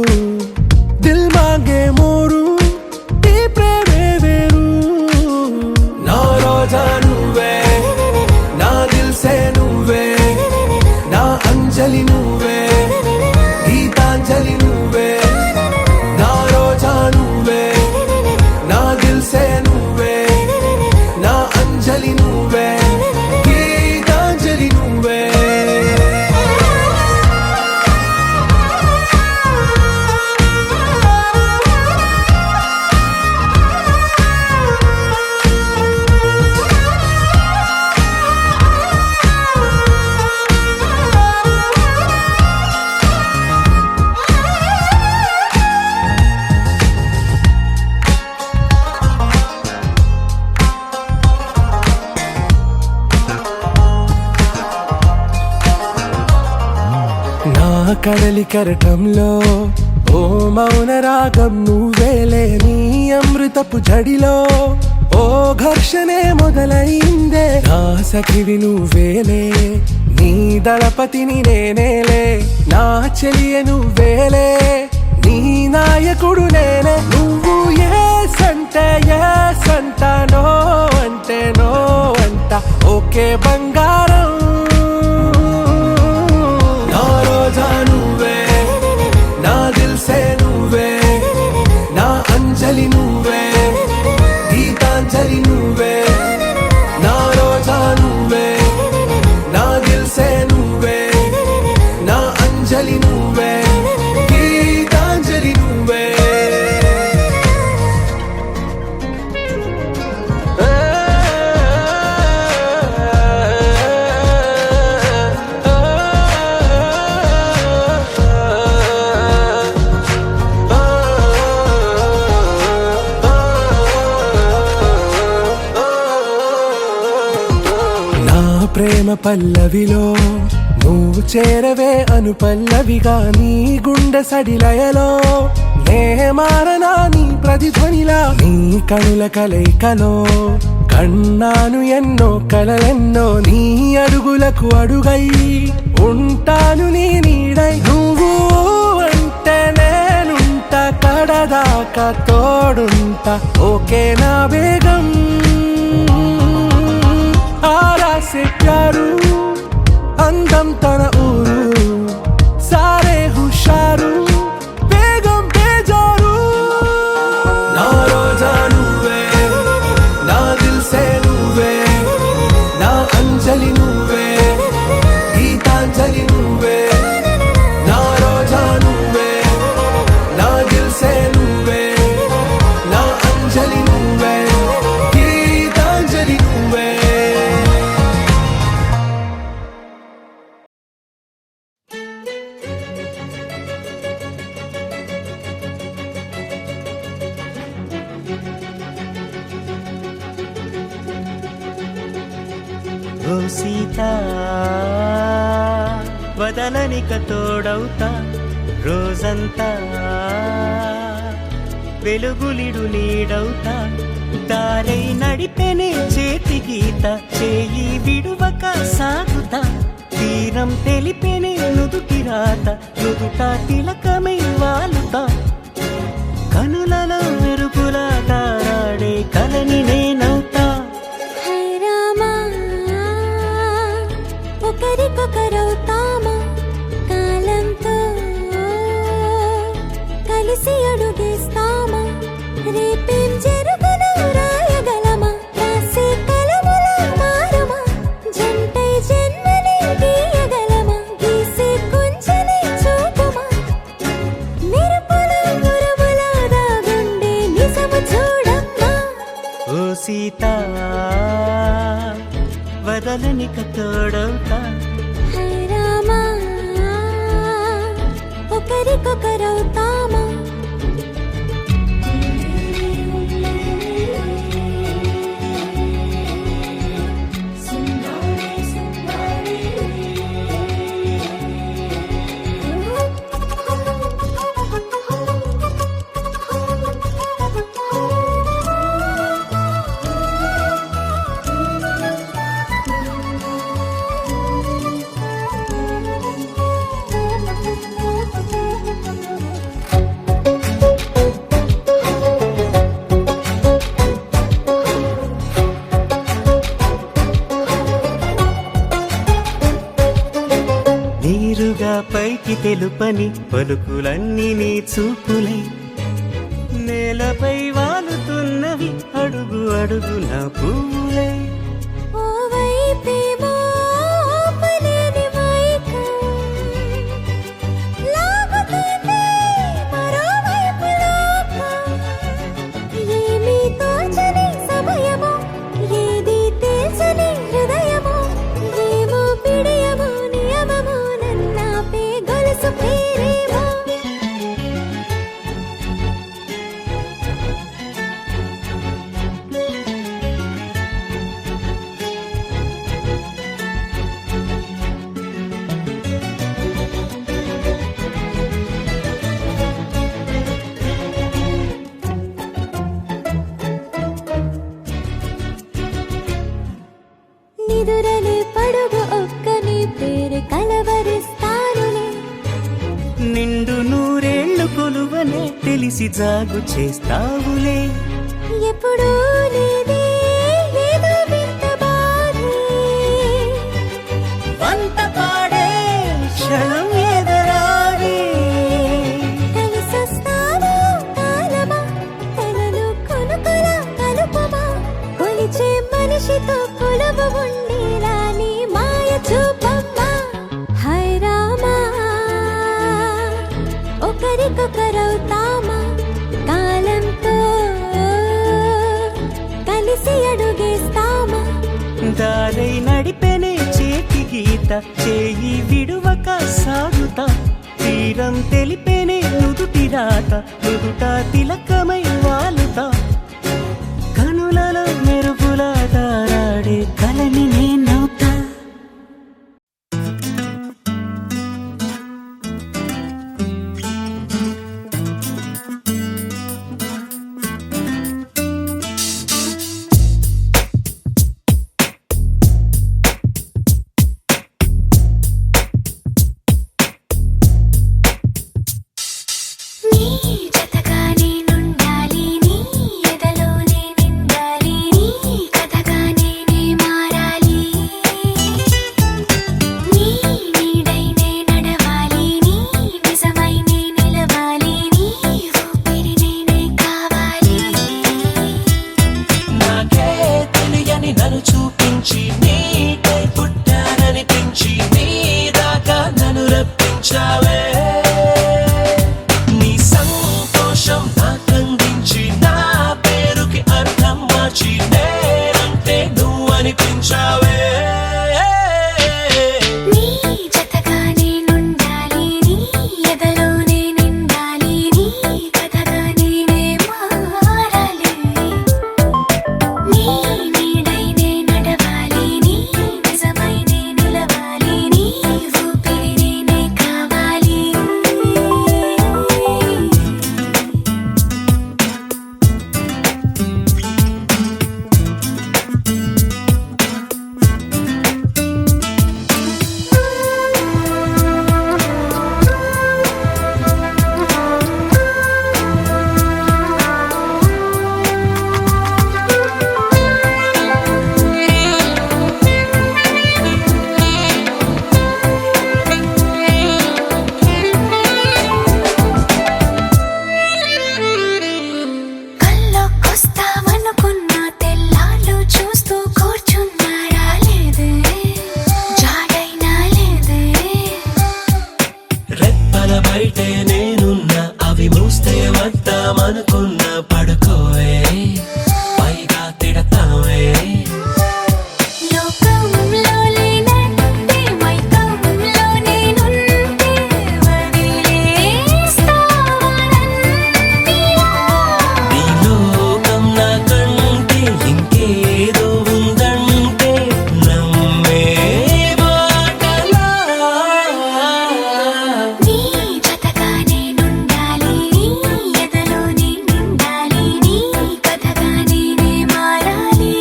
కడలి కెరటంలో ఓ మౌన రాగం నువ్వేలే, నీ అమృతపు జడిలో ఓ ఘర్షణే మొదలైందే. నా సఖివి నువ్వేలే, నీ దళపతిని నేనేలే, నా చెలియ నువ్వేలే, నీ నాయకుడు నేనే. నువ్వు ఏ సంట నో అంటే నో అంట, ఓకే బంగారం. నా రోజా నువ్వే, నా దిల్సే నువ్వే, నా అంజలి నువ్వే, గీతాంజలి నువ్వే. నా రోజా నువ్వే, నా దిల్సే నువ్వే, నా అంజలి నువ్వే, గీతాంజలి నువ్వే. నా ప్రేమ పల్లవిలో నువ్వు చేరవే అను పల్లవిగా, నీ గుండె సడిలయలో నే మారనా నీ ప్రతిధ్వనిలా. నీ కనుల కలయికలో కన్నాను ఎన్నో కలలెన్నో, నీ అడుగులకు అడుగై ఉంటాను నీ నీడై. నువ్వు అంటే నేనుంట కడదాకా తోడుంటా, ఓకే నా బేగం. ఆరా సే ప్యారు అందం తన ఊరు, సారే హుషారు బేగం బేజారు. నా రోజా నువ్వే, నా దిల్సే నువ్వే, నా అంజలి నువ్వే, గీతాంజలి నువ్వే. నా రోజా నువ్వే, నా దిల్సే నువ్వే, నా అంజలి నువ్వే, గీతాంజలి నువ్వే. ఓ సీత వదలనిక తోడవుతా, రోజంతా వెలుగులిడు నీడవుతా. దారై నడిపెనే చేతి గీత, చేయి విడువక సాగుతా. తీరం తెలిపెనే నుదుటి రాత, నుదుట తిలకమై వాలుతా. కనులలో మెరుపులా తారాడే కలని నేనవుతా. హై రామా, ఒకరికొకరవుతామా, కాలంతో కలిసి అడుగేస్తామా. రేపేం జరుగునో రాయగలమా, రాసే కలములా మారమా. జంటై జన్మని గీయగలమా, గీసే కొంచెని చూపుమా. మెరుపుల మురుములా దాగుండే నిజము చూడమ్మా. ఓ సీత వదలనిక తోడవుతా. హై రామా, ఒకరికొకరవుతామా. నీరుగా పైకి తెలుపని పలుకులన్నీ నీ చూపులై, నేలపై వాలుతున్నవి అడుగు అడుగు నా పూలై. ఓ వైపేమో ఆపలేని మైకం, లాగుతుంది మరోవైపు లోకం. ఏమీ తోచని సమయమో, ఏది తేల్చని హృదయమో, ఏమో పిడియమో నియమమో, నన్నాపే గొలుసు పేరేమో. లోనే తెలిసి జాగు చేస్తావులే. ఎప్పుడూ లేదే ఏదో వింత బాధే, వంత పాడే క్షణం ఎదురాడే. కలిసొస్తావా కాలమా, తనలో కొనుకొలా కలుపమా, కొలిచే మనిషితో కొలువు ఉండేలా నీ మాయ చూపమ్మా. హాయ్ రామా, ఒకరికొకరవుతామా, కాలంతో కలిసి అడుగేస్తామా. దారై నడిపెనే చేతి గీత, చేయి విడువక సాగుతా. తీరం తెలిపెనే నుదుటి రాత, నుదుట తిలకమై వాలుతా. కనులలో మెరుగులా దారాడే కలని నేనవుతా. నీ జతగా నేనుండాలి, నీ ఎదలోనే నిండాలి, నీ కథగా నేనే మారాలి. నీ నీడై నే నడవాలి, నీ నిజమై నే నిలవాలి, నీ ఊపిరి నేనే కావాలి. నాకే తెలియని నన్ను చూపించి, నీకై పుట్టాననిపించి, నీ దాకా నన్ను రప్పించావే. నీ సంతోషం నాకందించి, నా పేరుకి అర్థం మార్చి, నేనంటే నువ్వు అనిపించావే. నీ జతగా నేనుండాలి, నీ ఎదలోనే నిండాలి, నీ కథగా నేనే మారాలి. నీ నీడై నే నడవాలి, నీ నిజమై నే నిలవాలి, నీ ఊపిరి నేనే కావాలి. కల్లోకొస్తావనుకున్నా తెల్లాళ్ళు చూస్తూ కూర్చున్నా రాలేదే, జాడైనా లేదే. రెప్పల బయటే నేనున్నా, అవి మూస్తే వద్దామనుకున్నా. పడుకోవే, పైగా తిడతావే. లోకంలో లేనంటే మైకంలో నేనుంటే వదిలేస్తావా నన్నిలా? నీ లోకం నాకంటే ఇంకేదో ఉందంటే నమ్మే మాటలా. నీ జతగా నేనుండాలి, నీ ఎదలోనే నిండాలి, నీ కథగా నేనే మారాలి.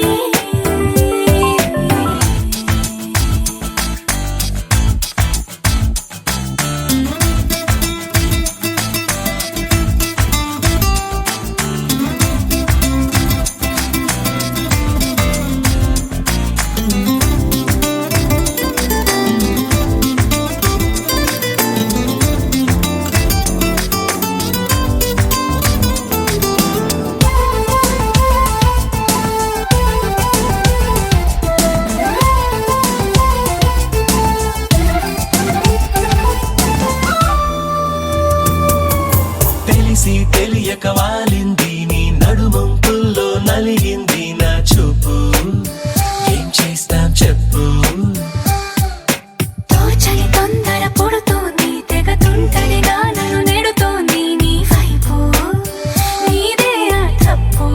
తెలిసి తెలియక వాలింది నీ నడుమంపుల్లో, నలిగింది నా చూపు. ఏం చేస్తాం చెప్పు. తోచని తొందర పుడుతోంది, తెగ తుంటరిగా నన్ను నెడుతోంది నీ వైపు. నీదే ఆ తప్పు.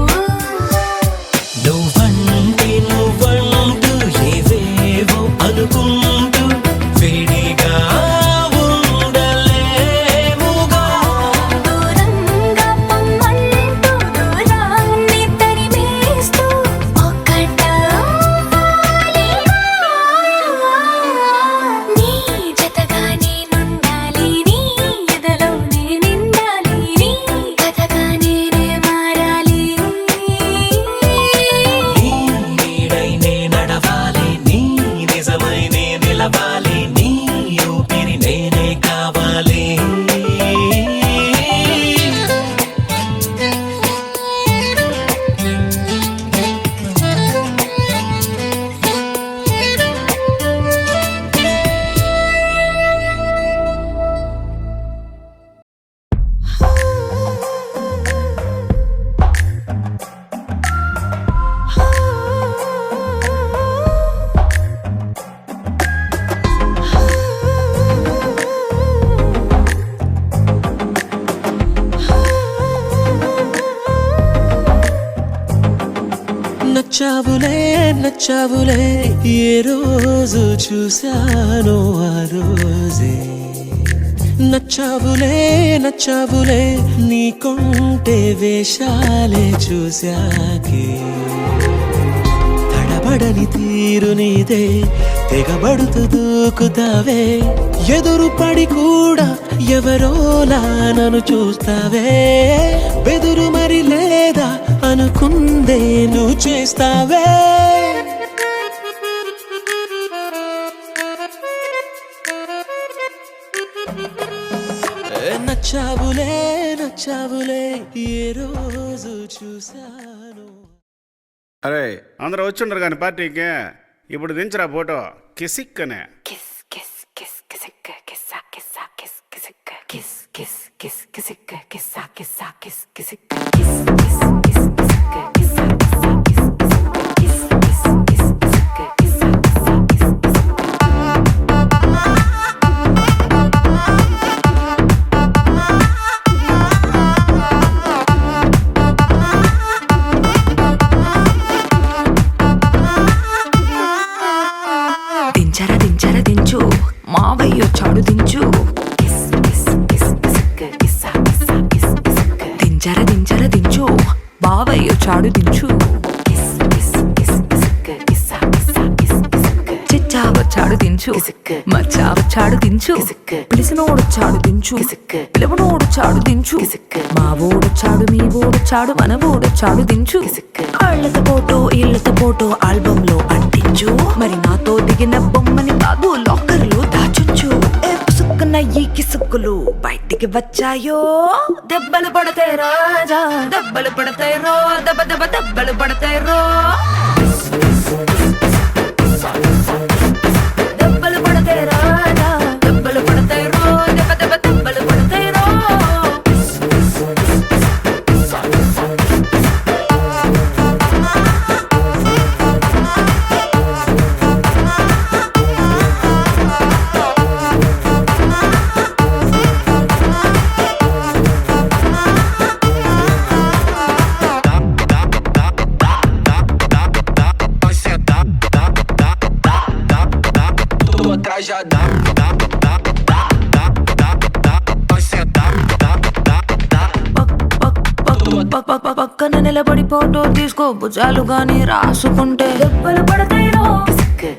నువ్వంటూ ఏవేవో అనుకుంటూ వేడిగా ఉండలేముగా. దూరంగా పొమ్మంటూ నచ్చావులే నచ్చావులే ఏ రోజు చూశానో ఆ రోజే నచ్చావులే నచ్చావులే నీకుంటే వేషాలే చూశాకే తడబడని తీరు నీదే తెగబడుతూ దూకుతావే ఎదురు పడి కూడా ఎవరోలా నన్ను చూస్తావే బెదురు మరి లేదా అనుకుందే నువ్వు చేస్తావే నచ్చావులే నచ్చావులే ఏ రోజు చూశాను. అరే అందరూ వచ్చిండ్రు కానీ పార్టీకి ఇప్పుడు దించరా photo కిసిక్కనే Kiss, kiss, kiss, kissicka, kissa, kissa, kiss, kissicka, kiss, kiss, kiss, kissicka, kissa, kissa, kiss, kissicka, kiss, kiss, kiss, kissicka, kissa, kissa, kiss, kissicka, kiss, kiss, kiss, kissicka, kissa, kissa, kiss, kissicka. దించరా దించరా దించు మావయ్య వచ్చాడు దించు Kiss, kiss, kiss, kissicka, kissa, kissa, kiss, kissicka. దించరా దించరా దించు బావయ్య వచ్చాడు దించు Kiss, kiss, kiss, kissicka, kissa, kissa, kiss, kissicka. చిచ్చా వచ్చాడు దించు కిసిక్కు. మచ్చా వచ్చాడు దించు కిసిక్కు. పిలిసినోడొచ్చాడు దించు కిసిక్కు. పిలవనోడొచ్చాడు దించు కిసిక్కు. మా ఓడొచ్చాడు మీ ఓడొచ్చాడు మన ఓడొచ్చాడు దించు కిసిక్కు. కాళ్ళతో ఫోటో ఇళ్ళతో ఫోటో ఆల్బమ్ లో అంటించు మరి నాతో దిగిన బొమ్మని బాబు లాకర్ లో దాచుంచు ఏ పుసుక్కున ఈ కిసుక్కులు బయటికి వచ్చాయో దెబ్బలు పడతాయి రాజా దెబ్బలు పడతాయి రో దెబ్బ దెబ్బ దెబ్బలు పడతాయి రో దెబ్బలు పడతాయి రాజా దెబ్బలు పడతాయి రో దెబ్బ దెబ్బ దెబ్బలు పడతాయి రో పక్కన నిలబడి ఫోటో తీసుకో భుజాలు గాని రాసుకుంటే దెబ్బలు పడతాయి రో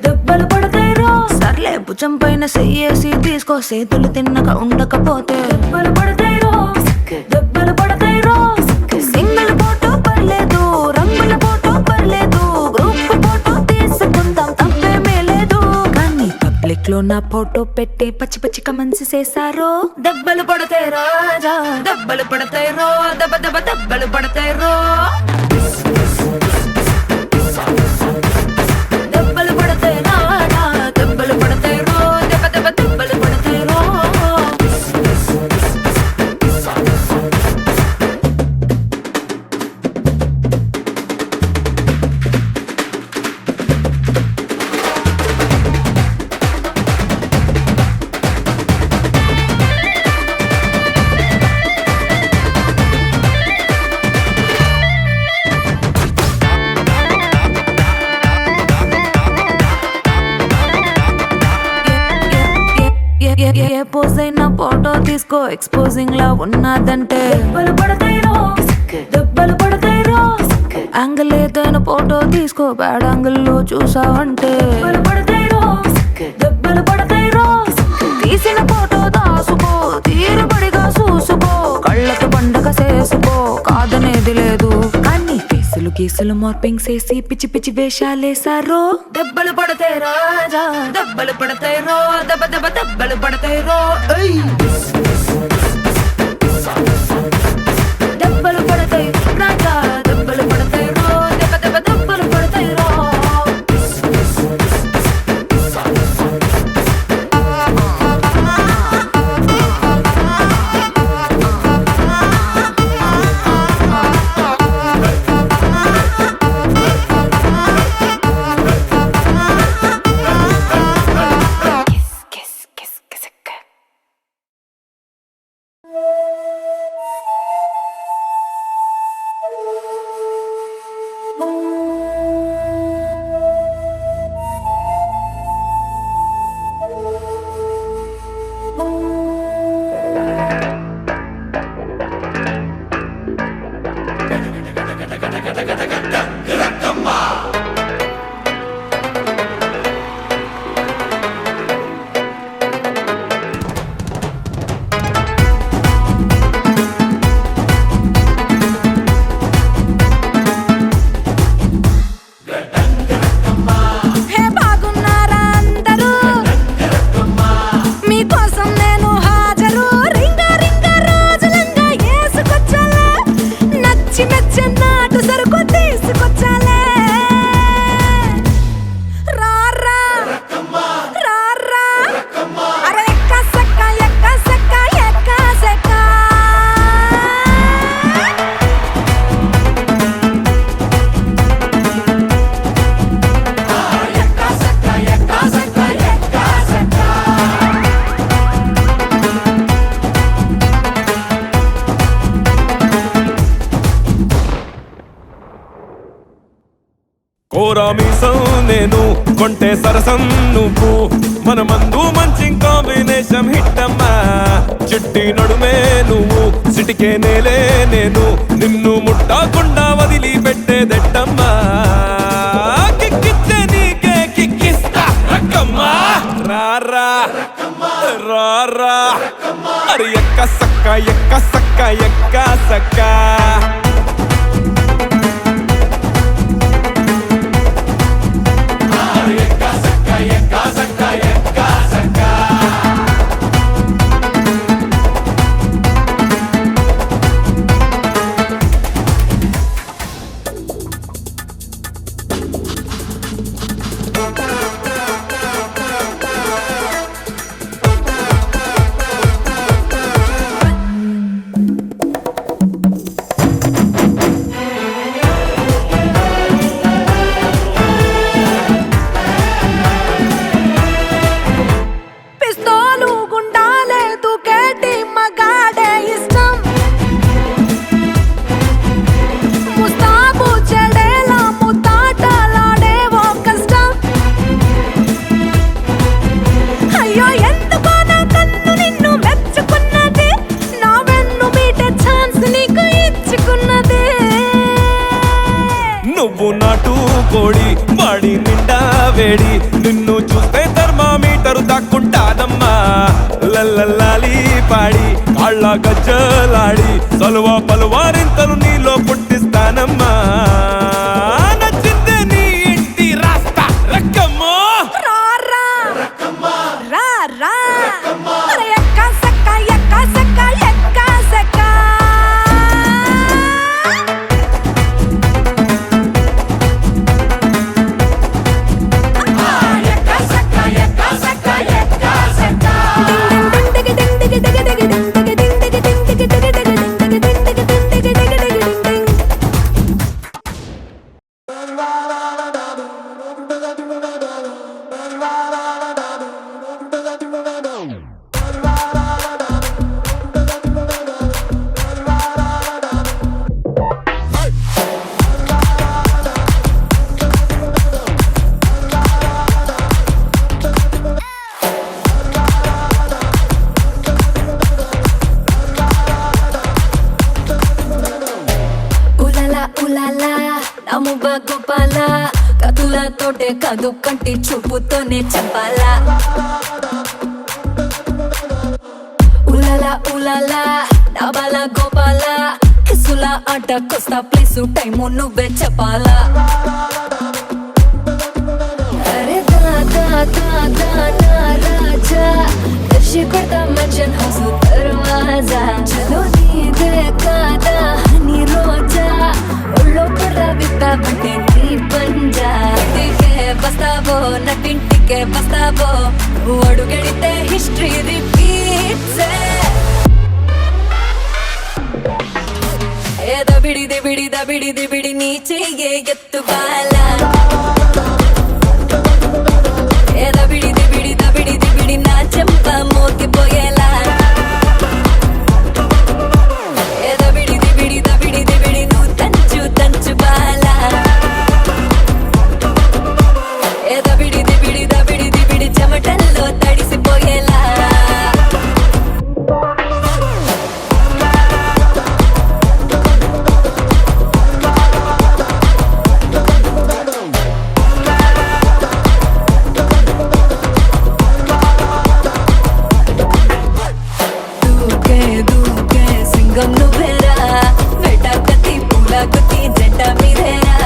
దెబ్బలు పడతాయి రో సర్లే భుజం పైన చెయ్యేసి తీసుకో చేతులు తిన్నక ఉండకపోతే దెబ్బలు పడతాయి రో దెబ్బలు పడతాయి రో సింగిల్ ఫోటో పర్లేదు రంగుల ఫోటో పర్లేదు గ్రూప్ ఫోటో తీసుకుందాం తప్పేమీ లేదు కానీ పబ్లిక్ లో నా ఫోటో పెట్టి పచ్చి పచ్చి కమెంట్స్ చేశారో దెబ్బలు పడతాయి రాజా దెబ్బలు పడతాయి రో దెబ్బ దెబ్బ దెబ్బలు పడతాయి రో దెబ్బలు పడతాయి రాజా దెబ్బలు పడతాయి రో దెబ్బ దెబ్బ దెబ్బలు పడతాయి రో ఏ పోజ్ అయినా ఫోటో తీసుకో ఎక్స్పోజింగ్ లా ఉన్నదంటే దెబ్బలు పడతాయి రో దెబ్బలు పడతాయి రో యాంగిల్ ఏదైనా ఫోటో తీసుకో బ్యాడ్ యాంగిల్ లో చూసావంటే దెబ్బలు పడతాయి రో దెబ్బలు పడతాయి రో తీసిన ఫోటో దాసుకో తీరుబడిగా చూసుకో కళ్ళకు పండగ చేసుకో కాదనేది లేదు కానీ కేసులు కేసులు మార్పింగ్ చేసి పిచ్చి పిచ్చి వేషాలేసారో దెబ్బలు పడతాయి రాజా దెబ్బలు పడతాయి రో దెబ్బ దెబ్బ దెబ్బలు పడతాయి రో హే బాగున్నారా అందరూ మీకోసం నేను హాజరు రింగ రింగ రోజులంగా ఏసుకొచ్చాలే నచ్చి మెచ్చి నాటు సరుకు తీసుకొచ్చాలే రారా రారా అరే ఎక్క సక్క ఎక్క సక్క ఎక్క సక్క కోరామీసం నేను కొంటే సరసం నువ్వు మన మందు మంచి కాంబినేషన్ హిట్టమ్మా చిట్టి నడుమే నువ్వు సిటికే నేలే నేను నిన్ను ముట్టకుండా వదిలి పెట్టేదెట్టమ్మా కిక్కిచ్చే నీకే కిక్కిస్తా రక్కమ్మా రారా రారా అరే ఎక్క సక్క ఎక్క సక్క ఎక్క సక్క పిస్తోలు గుండాలే దూకేటి మగాడే ఇష్టం ముస్తాబు చెడేలా ముతాటలాడేవో కష్టం అయ్యో ఎందుకో నా కన్ను నిన్ను మెచ్చుకున్నది నా వెన్ను మీటే ఛాన్స్ నీకు ఇచ్చుకున్నది నువ్వు నాటు కోడి వాడి నిండా వేడి నిన్ను చూస్తే థర్మామీటరు దాక్కుంటాదమ్మా లల్లల్లాలి పాడి కాళ్ళ గజ్జలాడి సలువా పలువారింతలు నీలో పుట్టిస్తానమ్మా నచ్చిందే నీ ఇంటి రాస్తా రక్కమ్మో రారా రారా అరే ఎక్క సక్క ఎక్క సక్క ఎక్క సక్క ఉలాలా నముబ గోపాల కదులతోటే కదు కంటి చూపుతోనే చెప్పాలా ఉలాలా ఉలాలా నబాల గోపాల కిసుల ఆట కొస్తా ప్లేసు టైము నువ్వే చెప్పాలా అరే దాదా దాదా నా రాజా దర్శి కొడతా మంచన్ హౌసు దర్వాజా చలో నీదే కాదా హనీ రోజా ఒళ్ళో పడ్డా బిత్తా బట్టే నీ పంజా ఇంటికే బస్తావో నటింటికే బస్తావో అడుగడితే హిస్టరీ రిపీట్స్ ఏదో బిడి బిడి నీ చెయ్యే ఎత్తు బాలా ఏదో బిడి నా చెంప మోగిపోయేలా ఏదో బిడి నువ్వు తంచు బాలా ఏదో బిడి చెమటల్లో తడిసిపోయేలా మొత్తం నువ్వేరా వేట కత్తి పూల గుత్తి జంట మీదేరా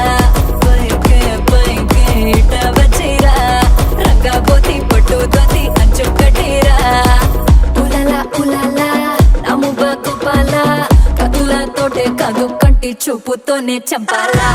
పైకే పైకే ఇట వచ్చేరా రంగపోతి పట్టు దొతి అంచు కట్టేరా ఉలాలా ఉలాలా నాము బాకుపాలా కదులతోటే కాదు కంటి చూపుతోనే చంపాలా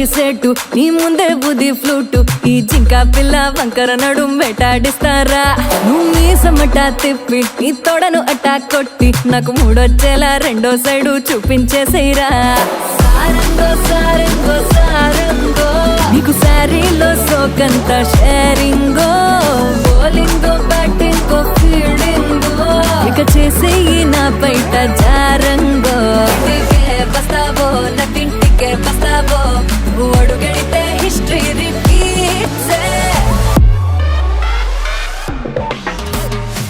సెట్టు నీ ముందే బుద్ధి ఫ్లూటు ఈ జింక పిల్ల వంకర నడుం వేటాడిస్తారా నువ్వు మీ సమట తిప్పి నీ తోడను అట్టా కొట్టి నాకు మూడొచ్చేలా రెండో సైడు చూపించేసేరా సారంగో సారంగో సారంగో నీకు శారీలో సోకంత షేరింగో బౌలింగో బ్యాటింగో ఫీల్డింగో ఇక చేసేయి నా బయట జారంగో బస్తావో నా తింటికే బస్తావో అడుగడితే హిస్టరీ రిపీట్స్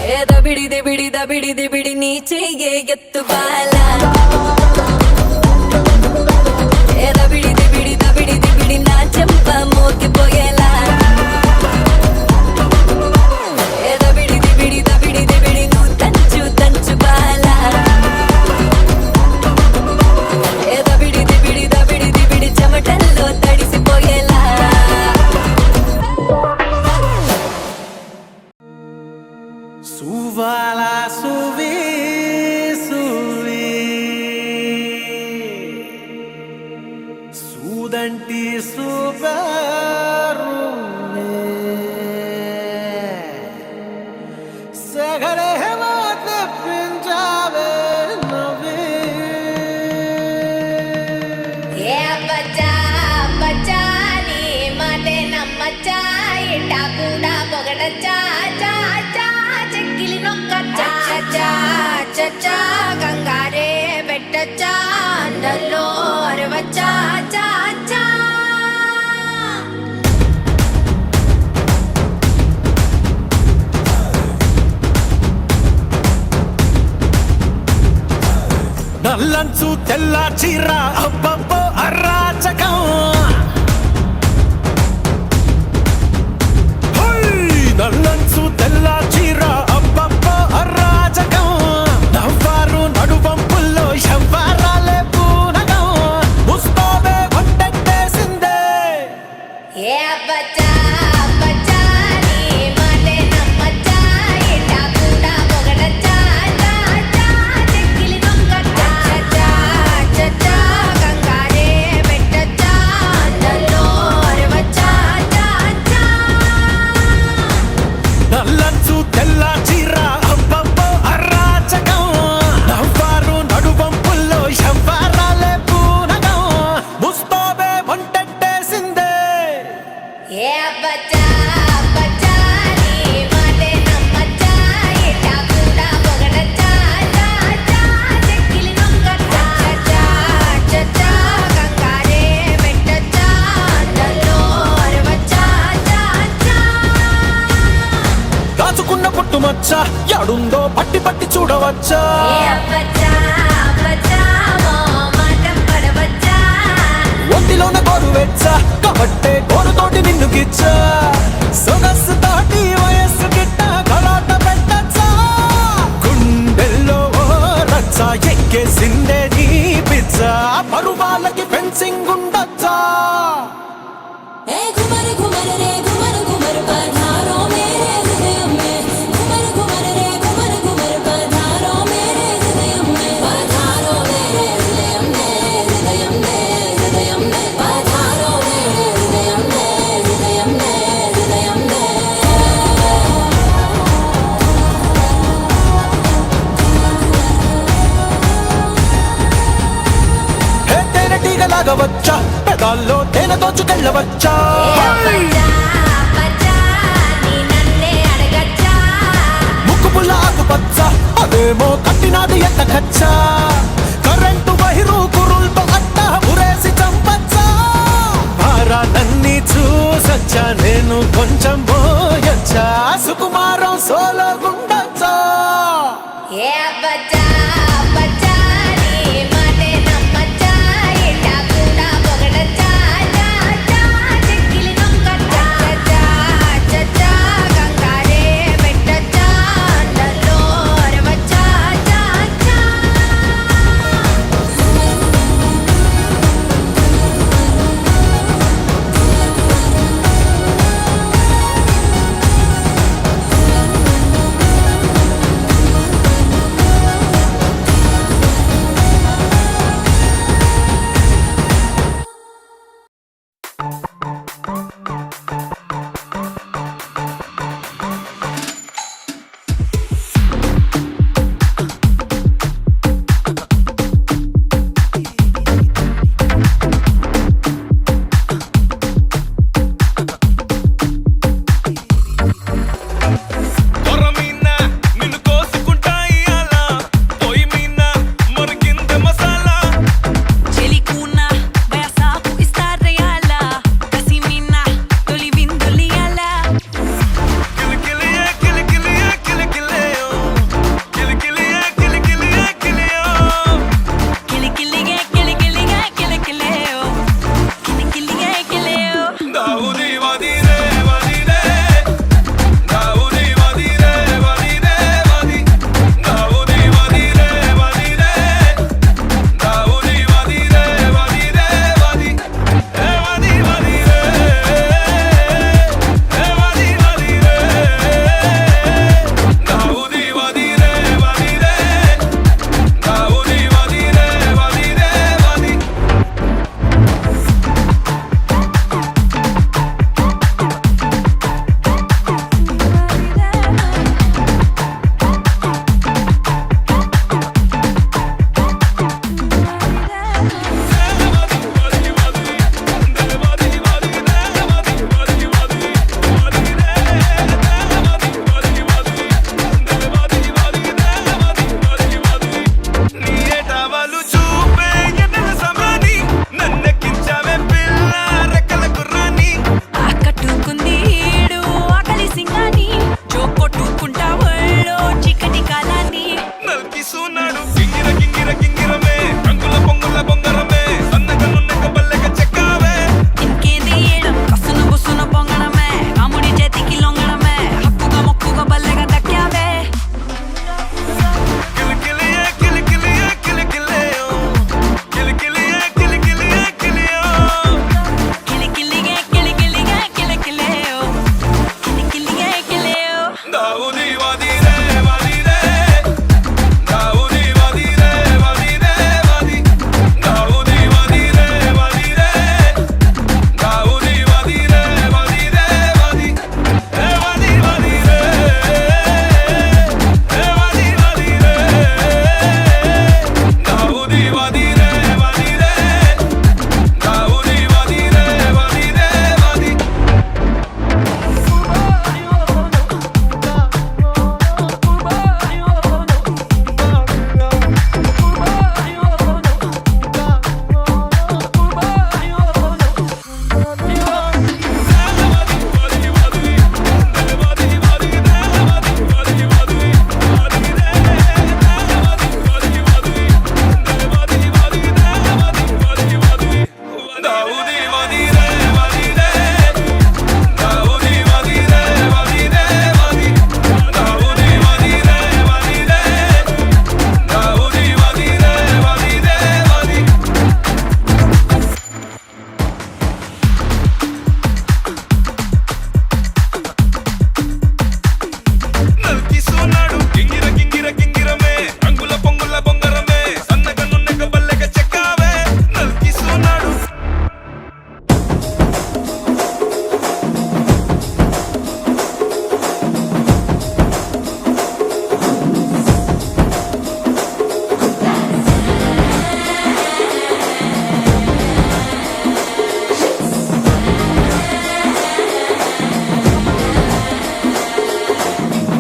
ఏ దబిడి దిబిడి దబిడి దిబిడి నీ చెయ్యే ఎత్తు బాలా ఏ దబిడి దిబిడి దబిడి దిబిడి నా చెంప మోగిపోయేలా ఏ దబిడి దిబిడి దబిడి దిబిడి నువ్వు తంచు తంచు బాలా ఏ దబిడి దిబిడి దబిడి దిబిడి చెమటల్లో తడిసిపోయేలా సువాలా సువి సువి సూదంటి సుబరు సగరే మాట పింజావే నవే ఏ బచ్చా బచ్చా నీ మాటే నమ్మచ్చా ఇట్టా కూడా పొగడచ్చా చా చా చెక్కిలి నొక్కచ్చా చా చచ్చా గంగారే పెట్టచ్చా అందల్లో అరవచ్చా చా చా నల్లంచు తెల్ల చీర అబ్బబ్బో అరాచకం నల్లంచు తెల్ల చీర అబ్బబ్బో అరాచకం నవ్వారు నడువంపుల్లో ఎవ్వరాలే పూనగం ముస్తాబే వంటెట్టేసిందే ఏ బచ్చా బచ్చా నీ మాటే నమ్మచ్చా ఇట్టా కూడా పొగడచ్చా చా చా చెక్కిలి నొక్కచ్చా చా చచ్చా గంగారే పెట్టచ్చా అందల్లో అరవచ్చా చా చా నల్లంచు తెల్ల చీర అబ్బబ్బో అరాచకం నవ్వారు నడువంపుల్లో ఎవ్వరాలే పూనగం ముస్తాబే వంటెట్టేసిందే ఏ బచ్చా బచ్చా నీ మాటే నమ్మచ్చా ఇట్టా కూడా పొగడచ్చా చా చా చెక్కిలి నొక్కచ్చా చా చచ్చా గంగారే పెట్టచ్చా అందల్లో అరవచ్చా చా చా దాచుకున్న పుట్టుమచ్చ యాడుందో పట్టి పట్టి చూడవచ్చా ఏ బచ్చా బచ్చా మో మాటం పడవచ్చా ఒంటిలోన గోరు వెచ్చ కాబట్టే గోరుతోటి నిన్ను గిచ్చ సొగసు తోటి వయస్సు గిట్ట గలాట పెట్టచ్చా గుండెల్లో ఓ రచ్చ ఎక్కేసిందే నీ పిచ్చ పరువాలకి ఫెన్సింగ్ ఉండొచ్చా ఏ घुमर घुमर रे घुमर घुमर पधारो मेरे हृदय में घुमर घुमर रे घुमर घुमर पधारो मेरे हृदय में पधारो मेरे हृदय में हृदय में हृदय में पधारो मेरे हृदय में हृदय में हृदय में హే తేనెటీగలాగా వచ్చా గాల్లో తేనె దోచుకెళ్ళవచ్చా ముక్కు పుల్ల ఆకుపచ్చ అదేమో కట్టినాది ఎంత ఖచ్చా కరెంటు వైరు కురుల్తో అట్ట ఉరేసి చంపచ్చా భారాలన్నీ చూసొచ్చా నేను కొంచెం పోయొచ్చా సుకుమారం సోలో గుండొచ్చా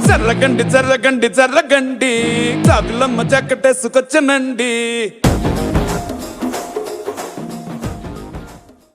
జర్రగండి జాబిలమ్మ జాకెట్టేసుకొచ్చనండి